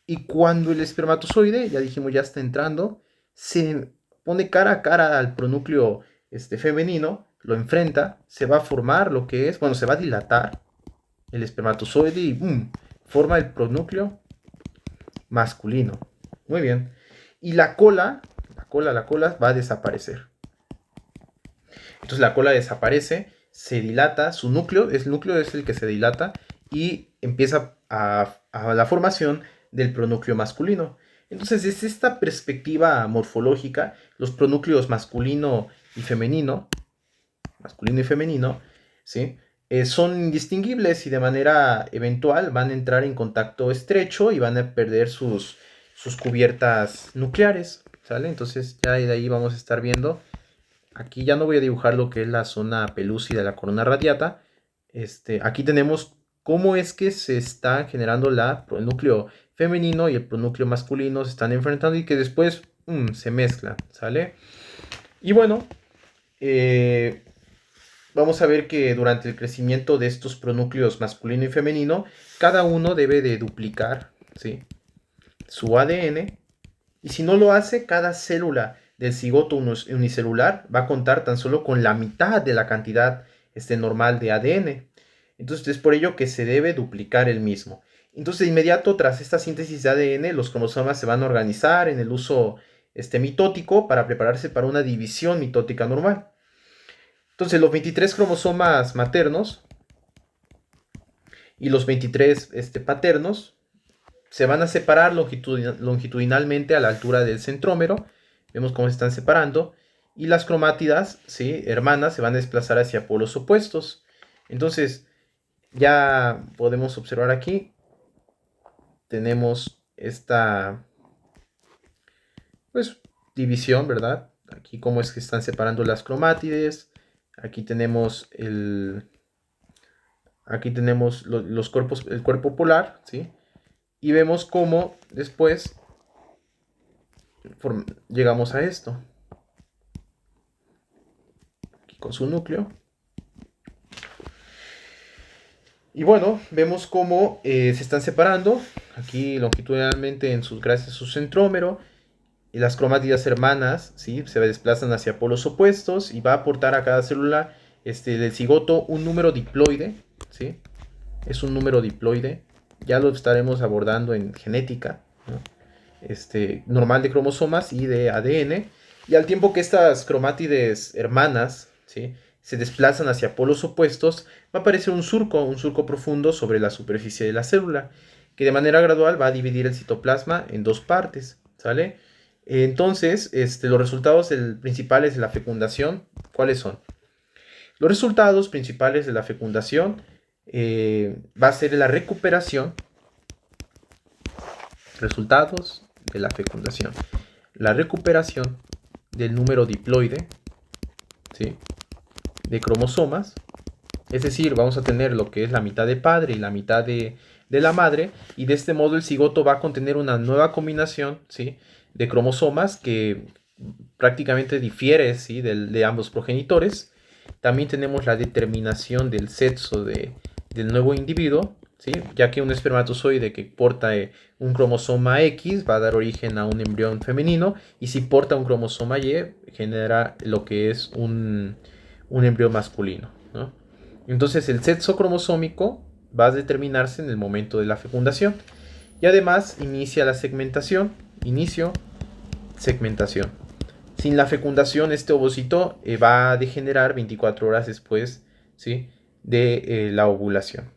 Y cuando el espermatozoide, ya dijimos, ya está entrando, se pone cara a cara al pronúcleo femenino, lo enfrenta, se va a formar lo que es, bueno, se va a dilatar el espermatozoide y ¡boom!, forma el pronúcleo masculino. Muy bien. Y la cola va a desaparecer. Entonces la cola desaparece, se dilata, el núcleo es el que se dilata y empieza a la formación del pronúcleo masculino. Entonces, desde esta perspectiva morfológica, los pronúcleos masculino y femenino masculino y femenino, ¿sí? Son indistinguibles y de manera eventual van a entrar en contacto estrecho y van a perder sus cubiertas nucleares, ¿sale? Entonces ya de ahí vamos a estar viendo. Aquí ya no voy a dibujar lo que es la zona pelúcida de la corona radiata. Aquí tenemos cómo es que se está generando el núcleo femenino y el pronúcleo masculino se están enfrentando y que después se mezclan, ¿sale? Y bueno, eh, vamos a ver que durante el crecimiento de estos pronúcleos masculino y femenino, cada uno debe de duplicar, ¿sí?, su ADN, y si no lo hace, cada célula del cigoto unicelular va a contar tan solo con la mitad de la cantidad normal de ADN. Entonces es por ello que se debe duplicar el mismo. Entonces de inmediato tras esta síntesis de ADN, los cromosomas se van a organizar en el uso mitótico para prepararse para una división mitótica normal. Entonces los 23 cromosomas maternos y los 23 paternos se van a separar longitudinalmente a la altura del centrómero. Vemos cómo se están separando. Y las cromátidas, ¿sí?, hermanas, se van a desplazar hacia polos opuestos. Entonces, ya podemos observar aquí. Tenemos esta, pues, división, ¿verdad? Aquí cómo es que están separando las cromátides. Aquí tenemos los cuerpos, el cuerpo polar, ¿sí? Y vemos cómo después llegamos a esto. Aquí con su núcleo. Y bueno, vemos cómo se están separando. Aquí longitudinalmente gracias a su centrómero. Y las cromátidas hermanas, ¿sí?, se desplazan hacia polos opuestos. Y va a aportar a cada célula del cigoto un número diploide, ¿sí? Es un número diploide. Ya lo estaremos abordando en genética, ¿no? Normal de cromosomas y de ADN. Y al tiempo que estas cromátides hermanas, ¿sí?, se desplazan hacia polos opuestos, va a aparecer un surco profundo sobre la superficie de la célula, que de manera gradual va a dividir el citoplasma en dos partes, ¿sale? Entonces, los resultados principales de la fecundación, ¿cuáles son? Los resultados principales de la fecundación va a ser la recuperación. Resultados de la fecundación. La recuperación del número diploide, ¿sí?, de cromosomas. Es decir, vamos a tener lo que es la mitad de padre y la mitad de la madre. Y de este modo el cigoto va a contener una nueva combinación, ¿sí?, de cromosomas que prácticamente difiere, ¿sí?, de ambos progenitores. También tenemos la determinación del sexo del nuevo individuo, ¿sí?, ya que un espermatozoide que porta un cromosoma X va a dar origen a un embrión femenino, y si porta un cromosoma Y genera lo que es un embrión masculino, ¿no? Entonces el sexo cromosómico va a determinarse en el momento de la fecundación. Y además inicia la segmentación. Segmentación. Sin la fecundación, este ovocito va a degenerar 24 horas después, ¿sí?, de la ovulación.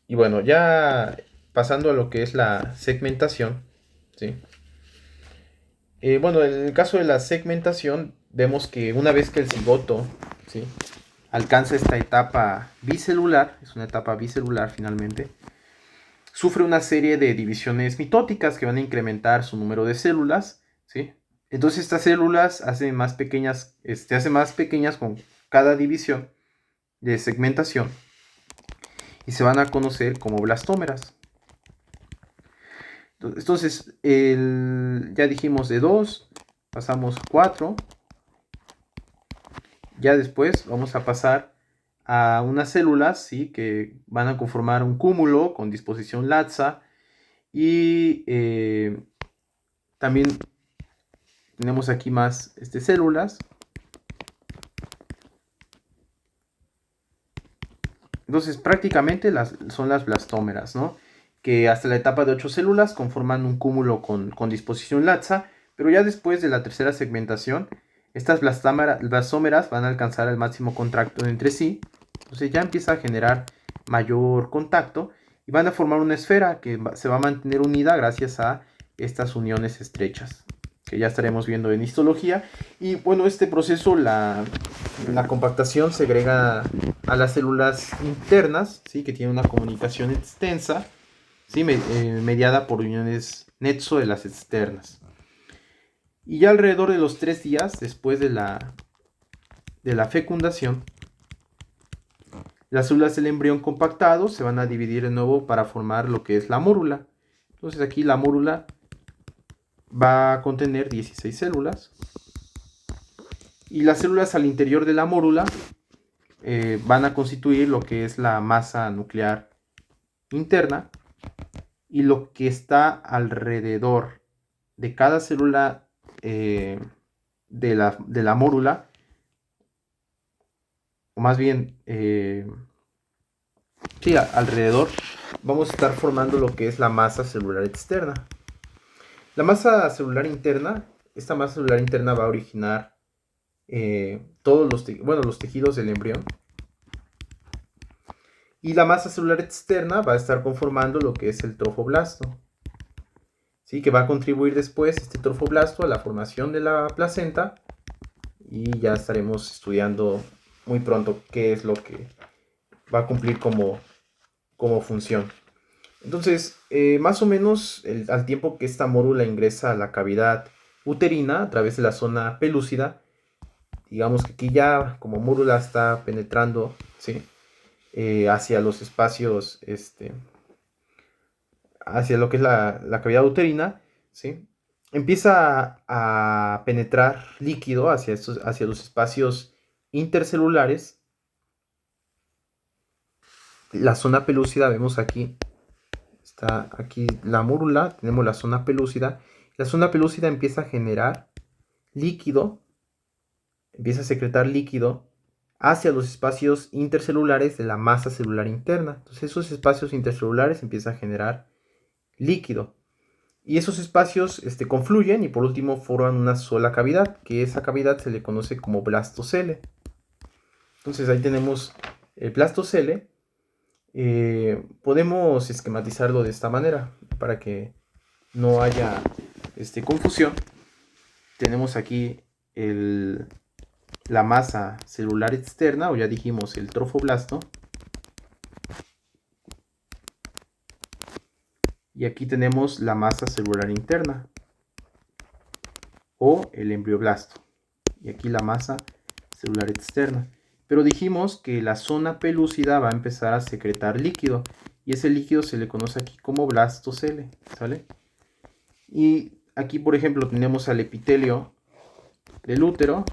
Y bueno, ya pasando a lo que es la segmentación, ¿sí? Bueno, en el caso de la segmentación, vemos que una vez que el cigoto, ¿sí?, alcanza esta etapa bicelular, es una etapa bicelular finalmente, sufre una serie de divisiones mitóticas que van a incrementar su número de células, ¿sí? Entonces estas células hacen más pequeñas con cada división de segmentación y se van a conocer como blastómeras. Entonces, ya dijimos de 2, pasamos 4. Ya después vamos a pasar a unas células, ¿sí?, que van a conformar un cúmulo con disposición latza. Y también tenemos aquí más células. Entonces prácticamente son las blastómeras, ¿no?, que hasta la etapa de 8 células conforman un cúmulo con disposición latza, pero ya después de la tercera segmentación, estas blastómeras van a alcanzar el máximo contacto entre sí. Entonces ya empieza a generar mayor contacto y van a formar una esfera que se va a mantener unida gracias a estas uniones estrechas, que ya estaremos viendo en histología. Y bueno, este proceso, la compactación segrega a las células internas, ¿sí? Que tienen una comunicación extensa, ¿sí? Mediada por uniones nexo de las externas. Y ya alrededor de los 3 días después de la fecundación, las células del embrión compactado se van a dividir de nuevo para formar lo que es la mórula. Entonces aquí la mórula va a contener 16 células. Y las células al interior de la mórula van a constituir lo que es la masa nuclear interna. Y lo que está alrededor de cada célula de la mórula, o más bien, sí, alrededor, vamos a estar formando lo que es la masa celular externa. La masa celular interna, esta masa celular interna va a originar todos los tejidos del embrión. Y la masa celular externa va a estar conformando lo que es el trofoblasto. ¿Sí? Que va a contribuir después este trofoblasto a la formación de la placenta. Y ya estaremos estudiando muy pronto qué es lo que va a cumplir como función. Entonces, más o menos al tiempo que esta mórula ingresa a la cavidad uterina a través de la zona pelúcida, digamos que aquí ya como mórula está penetrando, ¿sí? Hacia los espacios, hacia lo que es la cavidad uterina, ¿sí? Empieza a penetrar líquido hacia los espacios intercelulares. La zona pelúcida, vemos aquí, está aquí la mórula, tenemos la zona pelúcida. La zona pelúcida empieza a generar líquido, empieza a secretar líquido hacia los espacios intercelulares de la masa celular interna. Entonces esos espacios intercelulares empiezan a generar líquido. Y esos espacios confluyen y por último forman una sola cavidad, que esa cavidad se le conoce como blastocele. Entonces ahí tenemos el blastocele. Podemos esquematizarlo de esta manera para que no haya confusión. Tenemos aquí la masa celular externa, o ya dijimos el trofoblasto. Y aquí tenemos la masa celular interna, o el embrioblasto. Y aquí la masa celular externa. Pero dijimos que la zona pelúcida va a empezar a secretar líquido. Y ese líquido se le conoce aquí como blastocele, ¿sale? Y aquí, por ejemplo, tenemos al epitelio del útero.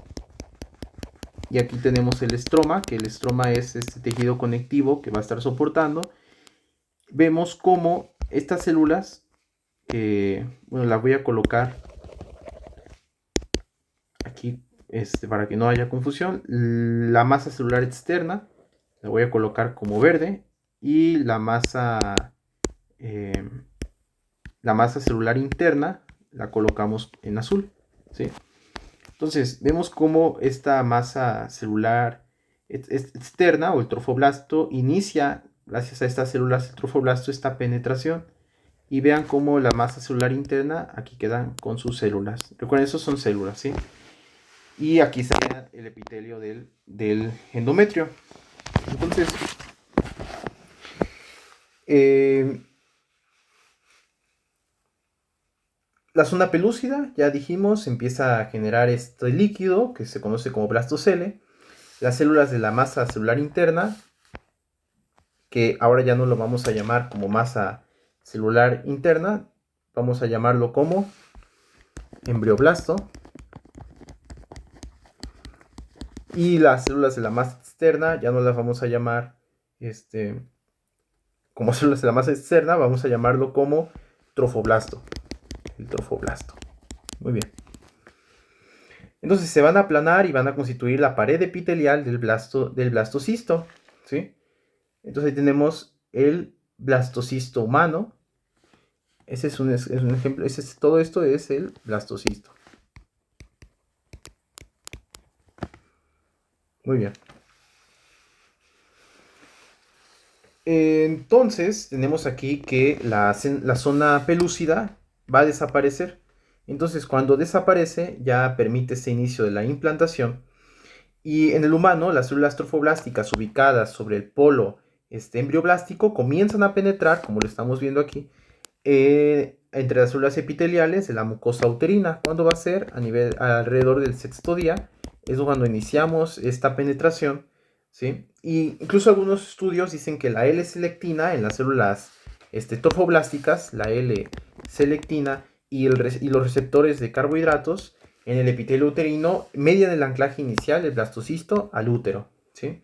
Y aquí tenemos el estroma, que el estroma es este tejido conectivo que va a estar soportando. Vemos cómo estas células, bueno, las voy a colocar aquí para que no haya confusión. La masa celular externa la voy a colocar como verde y la masa celular interna la colocamos en azul, ¿sí? Entonces vemos cómo esta masa celular externa o el trofoblasto inicia, gracias a estas células del trofoblasto, esta penetración. Y vean cómo la masa celular interna aquí quedan con sus células. Recuerden, esos son células, ¿sí? Y aquí está el epitelio del endometrio. Entonces, la zona pelúcida, ya dijimos, empieza a generar este líquido que se conoce como blastocele. Las células de la masa celular interna, que ahora ya no lo vamos a llamar como masa celular interna, vamos a llamarlo como embrioblasto. Y las células de la masa externa ya no las vamos a llamar como células de la masa externa, vamos a llamarlo como trofoblasto. El trofoblasto. Muy bien. Entonces se van a aplanar y van a constituir la pared epitelial del blastocisto, ¿sí? Entonces ahí tenemos el blastocisto humano. Ese es un ejemplo. Todo esto es el blastocisto. Muy bien. Entonces tenemos aquí que la zona pelúcida va a desaparecer. Entonces, cuando desaparece, ya permite ese inicio de la implantación. Y en el humano, las células trofoblásticas ubicadas sobre el polo embrioblástico comienzan a penetrar, como lo estamos viendo aquí, entre las células epiteliales de la mucosa uterina. ¿Cuándo va a ser? Alrededor del sexto día. Es cuando iniciamos esta penetración, ¿sí? Y incluso algunos estudios dicen que la L-selectina en las células trofoblásticas, la L-selectina y los receptores de carbohidratos en el epitelio uterino median el anclaje inicial del blastocisto al útero, ¿sí?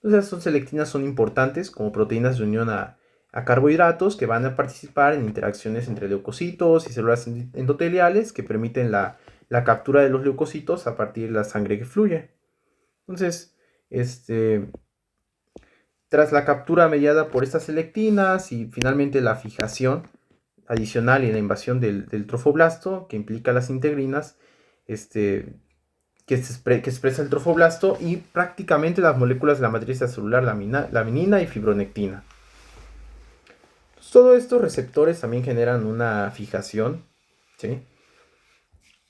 Entonces, estas selectinas son importantes como proteínas de unión a carbohidratos que van a participar en interacciones entre leucocitos y células endoteliales que permiten la captura de los leucocitos a partir de la sangre que fluye. Entonces, tras la captura mediada por estas selectinas y finalmente la fijación adicional y la invasión del trofoblasto que implica las integrinas, que expresa el trofoblasto y prácticamente las moléculas de la matriz celular laminina y fibronectina. Todos estos receptores también generan una fijación, ¿sí?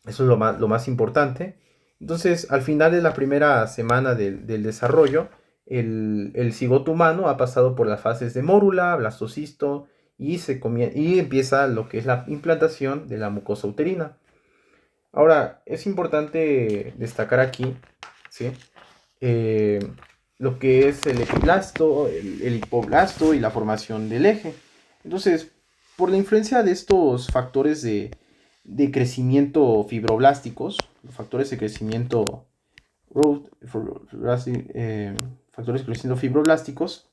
Eso es lo más importante. Entonces, al final de la primera semana del desarrollo, el cigoto humano ha pasado por las fases de mórula, blastocisto y empieza lo que es la implantación de la mucosa uterina. Ahora, es importante destacar aquí, ¿sí? Lo que es el epiblasto, el hipoblasto y la formación del eje. Entonces, por la influencia de estos factores de crecimiento fibroblásticos, factores de crecimiento factores de crecimiento fibroblásticos,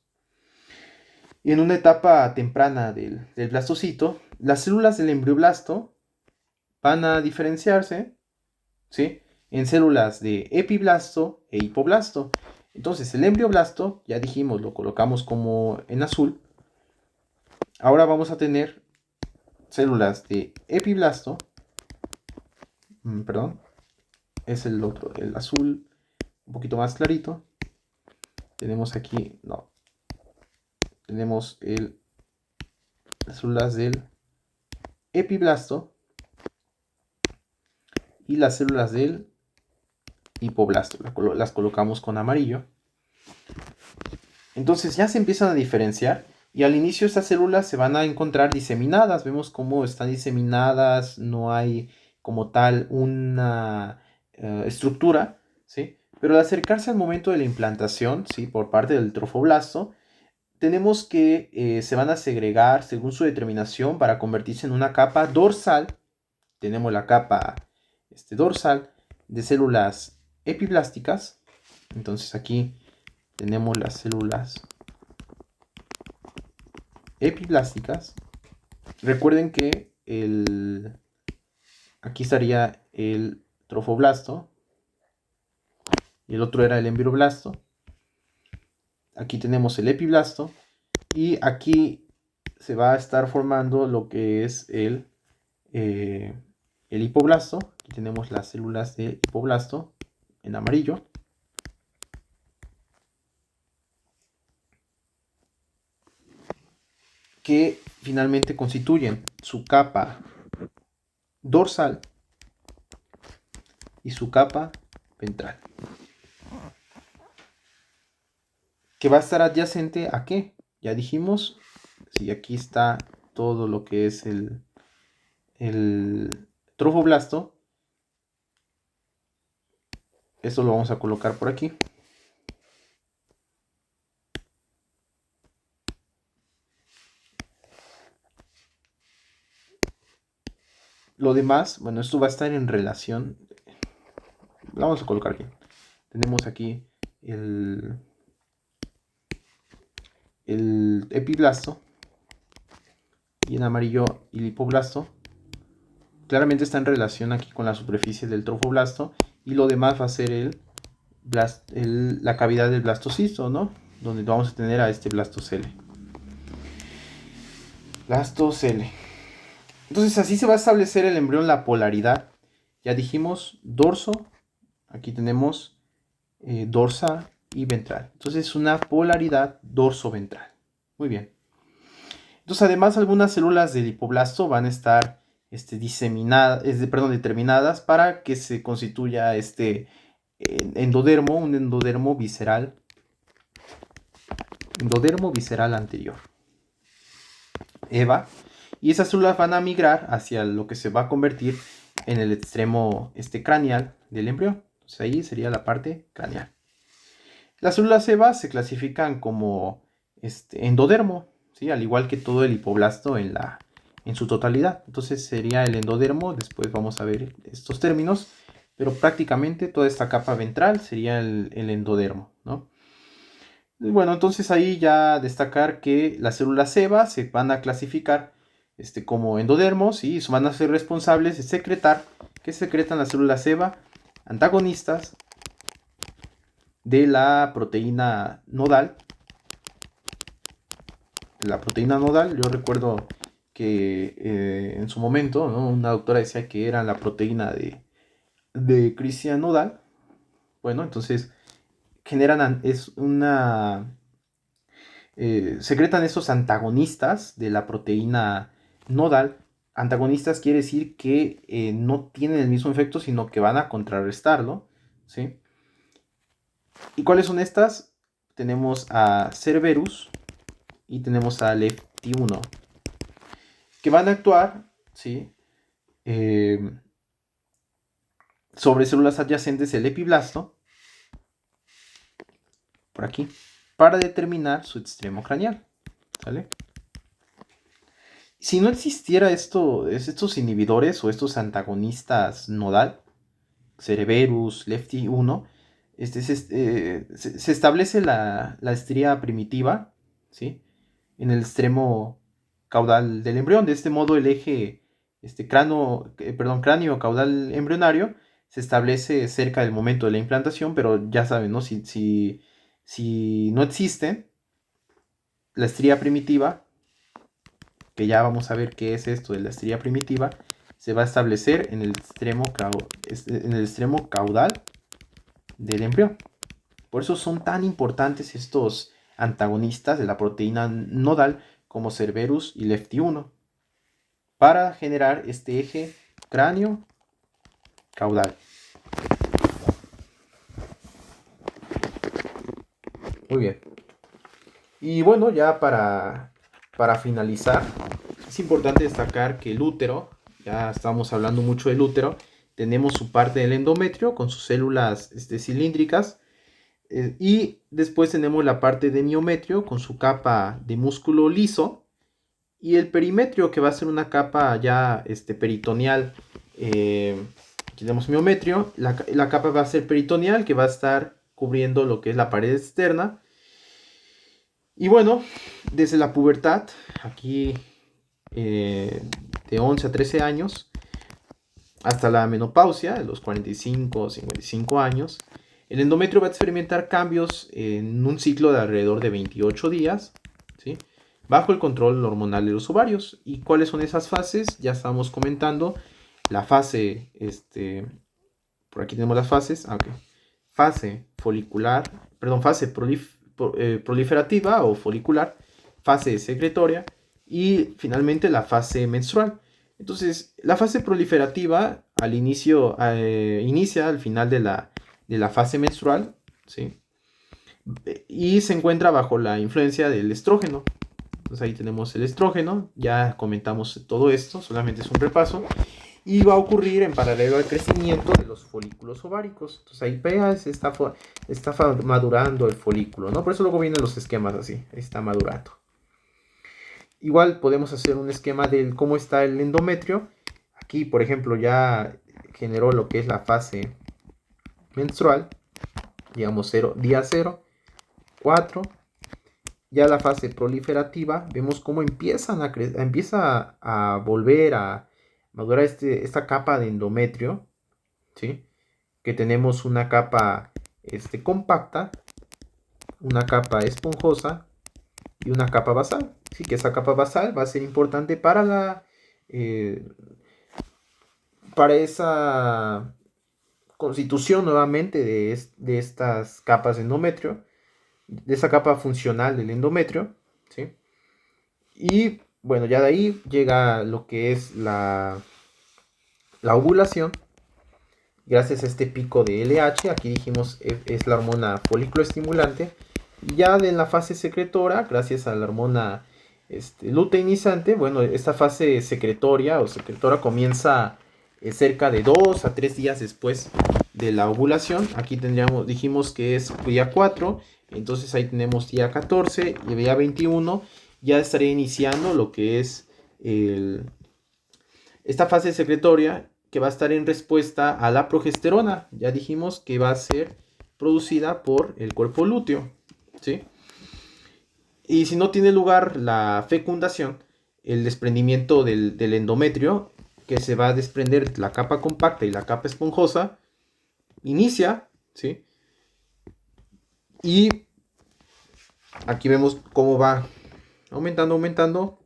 y en una etapa temprana del blastocito, las células del embrioblasto van a diferenciarse, ¿sí?, en células de epiblasto e hipoblasto. Entonces, el embrioblasto, ya dijimos, lo colocamos como en azul. Ahora vamos a tener células de epiblasto. Perdón. Es el otro, el azul, un poquito más clarito. Tenemos aquí, no. Tenemos las células del epiblasto y las células del hipoblasto. Las colocamos con amarillo. Entonces ya se empiezan a diferenciar y al inicio estas células se van a encontrar diseminadas. Vemos cómo están diseminadas, no hay como tal una estructura, ¿sí? Pero al acercarse al momento de la implantación, ¿sí?, por parte del trofoblasto, tenemos que se van a segregar según su determinación para convertirse en una capa dorsal. Tenemos la capa dorsal de células epiblásticas. Entonces aquí tenemos las células epiblásticas. Recuerden que aquí estaría el trofoblasto y el otro era el embrioblasto. Aquí tenemos el epiblasto y aquí se va a estar formando lo que es el hipoblasto. Aquí tenemos las células de hipoblasto en amarillo. Que finalmente constituyen su capa dorsal y su capa ventral. Que va a estar adyacente a ¿qué? Ya dijimos, si aquí está todo lo que es el trofoblasto. Esto lo vamos a colocar por aquí. Lo demás, bueno, esto va a estar en relación. Lo vamos a colocar aquí. Tenemos aquí el epiblasto y en amarillo el hipoblasto. Claramente está en relación aquí con la superficie del trofoblasto y lo demás va a ser la cavidad del blastocisto, ¿no? Donde vamos a tener a este blastocele. Blastocele. Entonces así se va a establecer el embrión, la polaridad. Ya dijimos dorso, aquí tenemos dorsal y ventral. Entonces es una polaridad dorso-ventral. Muy bien. Entonces además algunas células del hipoblasto van a estar determinadas para que se constituya endodermo, un endodermo visceral anterior, EVA, y esas células van a migrar hacia lo que se va a convertir en el extremo craneal del embrión. Entonces ahí sería la parte craneal. Las células EVA se clasifican como endodermo, ¿sí? Al igual que todo el hipoblasto en su totalidad. Entonces sería el endodermo, después vamos a ver estos términos, pero prácticamente toda esta capa ventral sería el endodermo, ¿no? Bueno, entonces ahí ya destacar que las células EVA se van a clasificar como endodermos y van a ser responsables de secretar. ¿Qué secretan las células EVA? Antagonistas de la proteína nodal. La proteína nodal, yo recuerdo que en su momento, ¿no?, una doctora decía que era la proteína de Christian Nodal. Bueno, entonces secretan esos antagonistas de la proteína nodal. Antagonistas quiere decir que no tienen el mismo efecto, sino que van a contrarrestarlo, ¿sí? ¿Y cuáles son estas? Tenemos a Cerberus y tenemos a LEFT1, que van a actuar, ¿sí?, sobre células adyacentes del epiblasto, por aquí, para determinar su extremo craneal, ¿sale? Si no existiera estos inhibidores o estos antagonistas nodal, Cerberus, LEFT1, se establece la estría primitiva, ¿sí?, en el extremo caudal del embrión. De este modo, el eje cráneo-caudal embrionario se establece cerca del momento de la implantación, pero ya saben, ¿no? Si no existe la estría primitiva, que ya vamos a ver qué es esto de la estría primitiva, se va a establecer en el extremo caudal del embrión. Por eso son tan importantes estos antagonistas de la proteína nodal como Cerberus y LEFT1 para generar este eje cráneo-caudal. Muy bien. Y bueno, ya para finalizar, es importante destacar que el útero, ya estamos hablando mucho del útero, tenemos su parte del endometrio con sus células cilíndricas, y después tenemos la parte de miometrio con su capa de músculo liso, y el perimetrio, que va a ser una capa ya peritoneal. Tenemos miometrio, la capa va a ser peritoneal, que va a estar cubriendo lo que es la pared externa. Y bueno, desde la pubertad, aquí de 11 a 13 años, hasta la menopausia, de los 45 o 55 años, el endometrio va a experimentar cambios en un ciclo de alrededor de 28 días, ¿sí?, bajo el control hormonal de los ovarios. ¿Y cuáles son esas fases? Ya estamos comentando la fase, por aquí tenemos las fases, fase folicular, fase proliferativa o folicular, fase secretoria y finalmente la fase menstrual. Entonces, la fase proliferativa inicia al final de la fase menstrual, ¿sí?, y se encuentra bajo la influencia del estrógeno. Entonces ahí tenemos el estrógeno, ya comentamos todo esto, solamente es un repaso, y va a ocurrir en paralelo al crecimiento de los folículos ováricos. Entonces ahí está madurando el folículo, ¿no? Por eso luego vienen los esquemas así, está madurando. Igual podemos hacer un esquema de cómo está el endometrio. Aquí, por ejemplo, ya generó lo que es la fase menstrual, digamos día 0, 4. Ya la fase proliferativa, vemos cómo empieza a volver a madurar esta capa de endometrio, ¿sí?, que tenemos una capa compacta, una capa esponjosa y una capa basal. Sí, que esa capa basal va a ser importante para esa constitución nuevamente de estas capas de endometrio, de esa capa funcional del endometrio, ¿sí? Y bueno, ya de ahí llega lo que es la la ovulación, gracias a este pico de LH, aquí dijimos es la hormona folículo estimulante, y ya en la fase secretora, gracias a la hormona luteinizante, bueno, esta fase secretoria o secretora comienza cerca de 2 a 3 días después de la ovulación. Aquí dijimos que es día 4, entonces ahí tenemos día 14 y día 21, ya estaría iniciando lo que es esta fase secretoria, que va a estar en respuesta a la progesterona. Ya dijimos que va a ser producida por el cuerpo lúteo, ¿sí? Y si no tiene lugar la fecundación, el desprendimiento del endometrio, que se va a desprender la capa compacta y la capa esponjosa, inicia, ¿sí? Y aquí vemos cómo va aumentando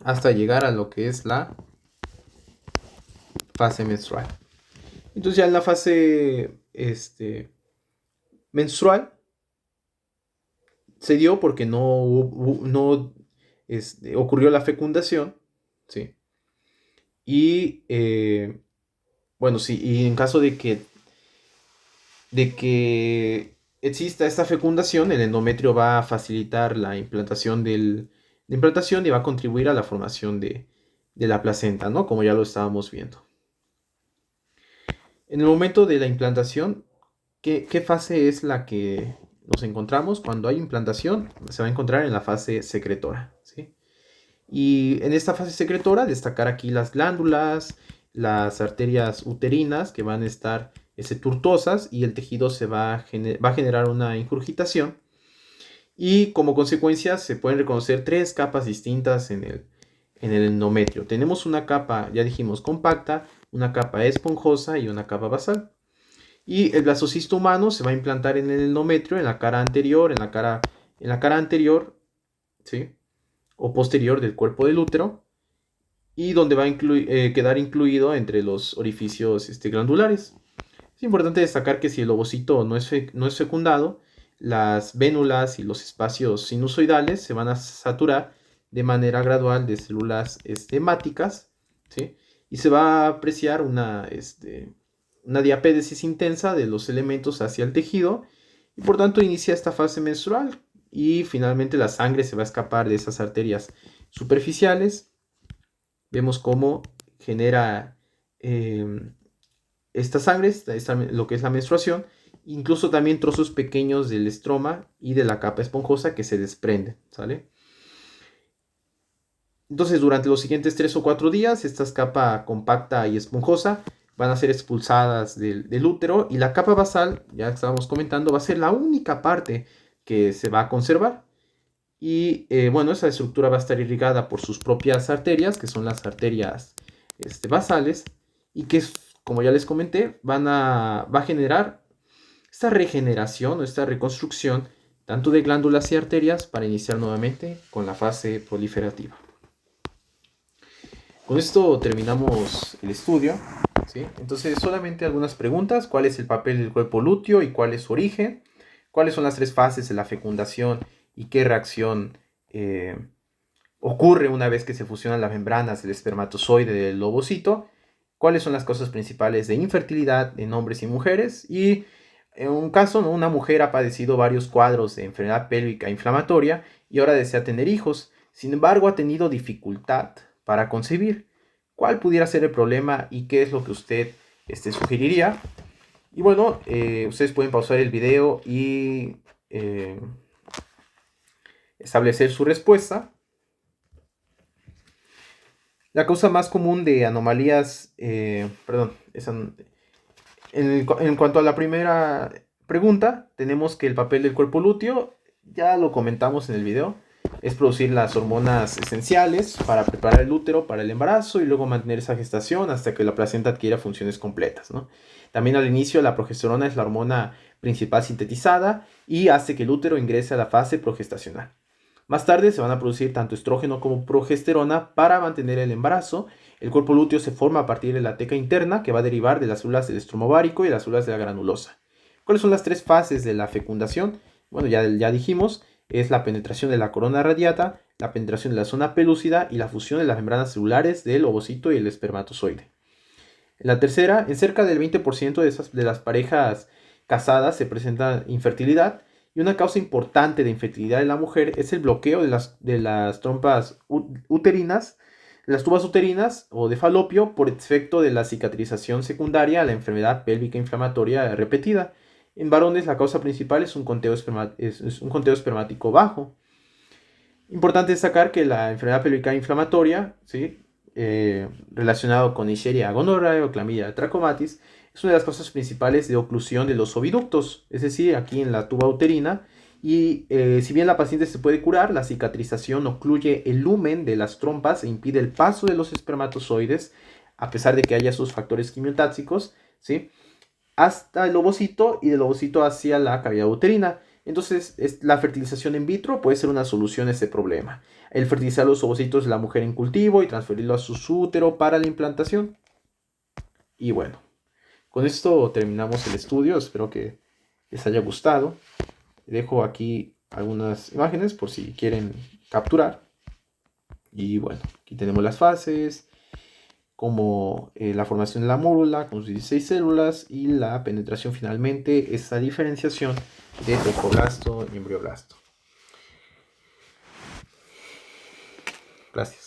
hasta llegar a lo que es la fase menstrual. Entonces ya en la fase menstrual se dio porque no ocurrió la fecundación, ¿sí? Y bueno, sí, y en caso de que exista esta fecundación, el endometrio va a facilitar la implantación y va a contribuir a la formación de la placenta, ¿no? Como ya lo estábamos viendo. En el momento de la implantación, ¿qué fase es la que nos encontramos? Cuando hay implantación, se va a encontrar en la fase secretora, ¿sí? Y en esta fase secretora, destacar aquí las glándulas, las arterias uterinas que van a estar turtuosas, y el tejido va a generar una ingurgitación. Y como consecuencia se pueden reconocer 3 capas distintas en el endometrio. Tenemos una capa, ya dijimos, compacta, una capa esponjosa y una capa basal. Y el blastocisto humano se va a implantar en el endometrio, en la cara anterior, en la cara anterior, ¿sí? O posterior del cuerpo del útero, y donde va a quedar incluido entre los orificios glandulares. Es importante destacar que si el ovocito no es fecundado, las vénulas y los espacios sinusoidales se van a saturar de manera gradual de células hemáticas, ¿sí? Y se va a apreciar una diapédesis intensa de los elementos hacia el tejido, y por tanto inicia esta fase menstrual, y finalmente la sangre se va a escapar de esas arterias superficiales. Vemos cómo genera esta sangre, lo que es la menstruación, incluso también trozos pequeños del estroma y de la capa esponjosa que se desprenden, ¿sale? Entonces, durante los siguientes 3 o 4 días, esta capa compacta y esponjosa van a ser expulsadas del útero, y la capa basal, ya estábamos comentando, va a ser la única parte que se va a conservar. Y bueno, esa estructura va a estar irrigada por sus propias arterias, que son las arterias basales, y que, como ya les comenté, va a generar esta regeneración o esta reconstrucción tanto de glándulas y arterias para iniciar nuevamente con la fase proliferativa. Con esto terminamos el estudio, ¿sí? Entonces, solamente algunas preguntas: ¿cuál es el papel del cuerpo lúteo y cuál es su origen? ¿Cuáles son las 3 fases de la fecundación y qué reacción ocurre una vez que se fusionan las membranas del espermatozoide del ovocito? ¿Cuáles son las causas principales de infertilidad en hombres y mujeres? Y en un caso, ¿no?, una mujer ha padecido varios cuadros de enfermedad pélvica inflamatoria y ahora desea tener hijos. Sin embargo, ha tenido dificultad para concebir. ¿Cuál pudiera ser el problema y qué es lo que usted sugeriría? Y bueno, ustedes pueden pausar el video y establecer su respuesta. La causa más común de anomalías, en cuanto a la primera pregunta, tenemos que el papel del cuerpo lúteo, ya lo comentamos en el video, es producir las hormonas esenciales para preparar el útero para el embarazo y luego mantener esa gestación hasta que la placenta adquiera funciones completas, ¿no? También al inicio la progesterona es la hormona principal sintetizada y hace que el útero ingrese a la fase progestacional. Más tarde se van a producir tanto estrógeno como progesterona para mantener el embarazo. El cuerpo lúteo se forma a partir de la teca interna, que va a derivar de las células del estroma ovárico y de las células de la granulosa. ¿Cuáles son las 3 fases de la fecundación? Bueno, ya dijimos, es la penetración de la corona radiata, la penetración de la zona pelúcida y la fusión de las membranas celulares del ovocito y el espermatozoide. La tercera, en cerca del 20% de las parejas casadas se presenta infertilidad, y una causa importante de infertilidad en la mujer es el bloqueo de las trompas uterinas, las tubas uterinas o de falopio por efecto de la cicatrización secundaria a la enfermedad pélvica inflamatoria repetida. En varones la causa principal es un conteo, es un conteo espermático bajo. Importante destacar que la enfermedad pélvica inflamatoria, ¿sí? Relacionado con Neisseria gonorrhoeae o Clamidia trachomatis, es una de las causas principales de oclusión de los oviductos, es decir, aquí en la tuba uterina. Y si bien la paciente se puede curar, la cicatrización ocluye el lumen de las trompas e impide el paso de los espermatozoides, a pesar de que haya sus factores quimiotáxicos, ¿sí? Hasta el ovocito y del ovocito hacia la cavidad uterina. Entonces, la fertilización in vitro puede ser una solución a ese problema. El fertilizar los ovocitos de la mujer en cultivo y transferirlo a su útero para la implantación. Y bueno, con esto terminamos el estudio. Espero que les haya gustado. Dejo aquí algunas imágenes por si quieren capturar. Y bueno, aquí tenemos las fases, como la formación de la mórula con sus 16 células y la penetración finalmente, esa diferenciación de trofoblasto y embrioblasto. Gracias.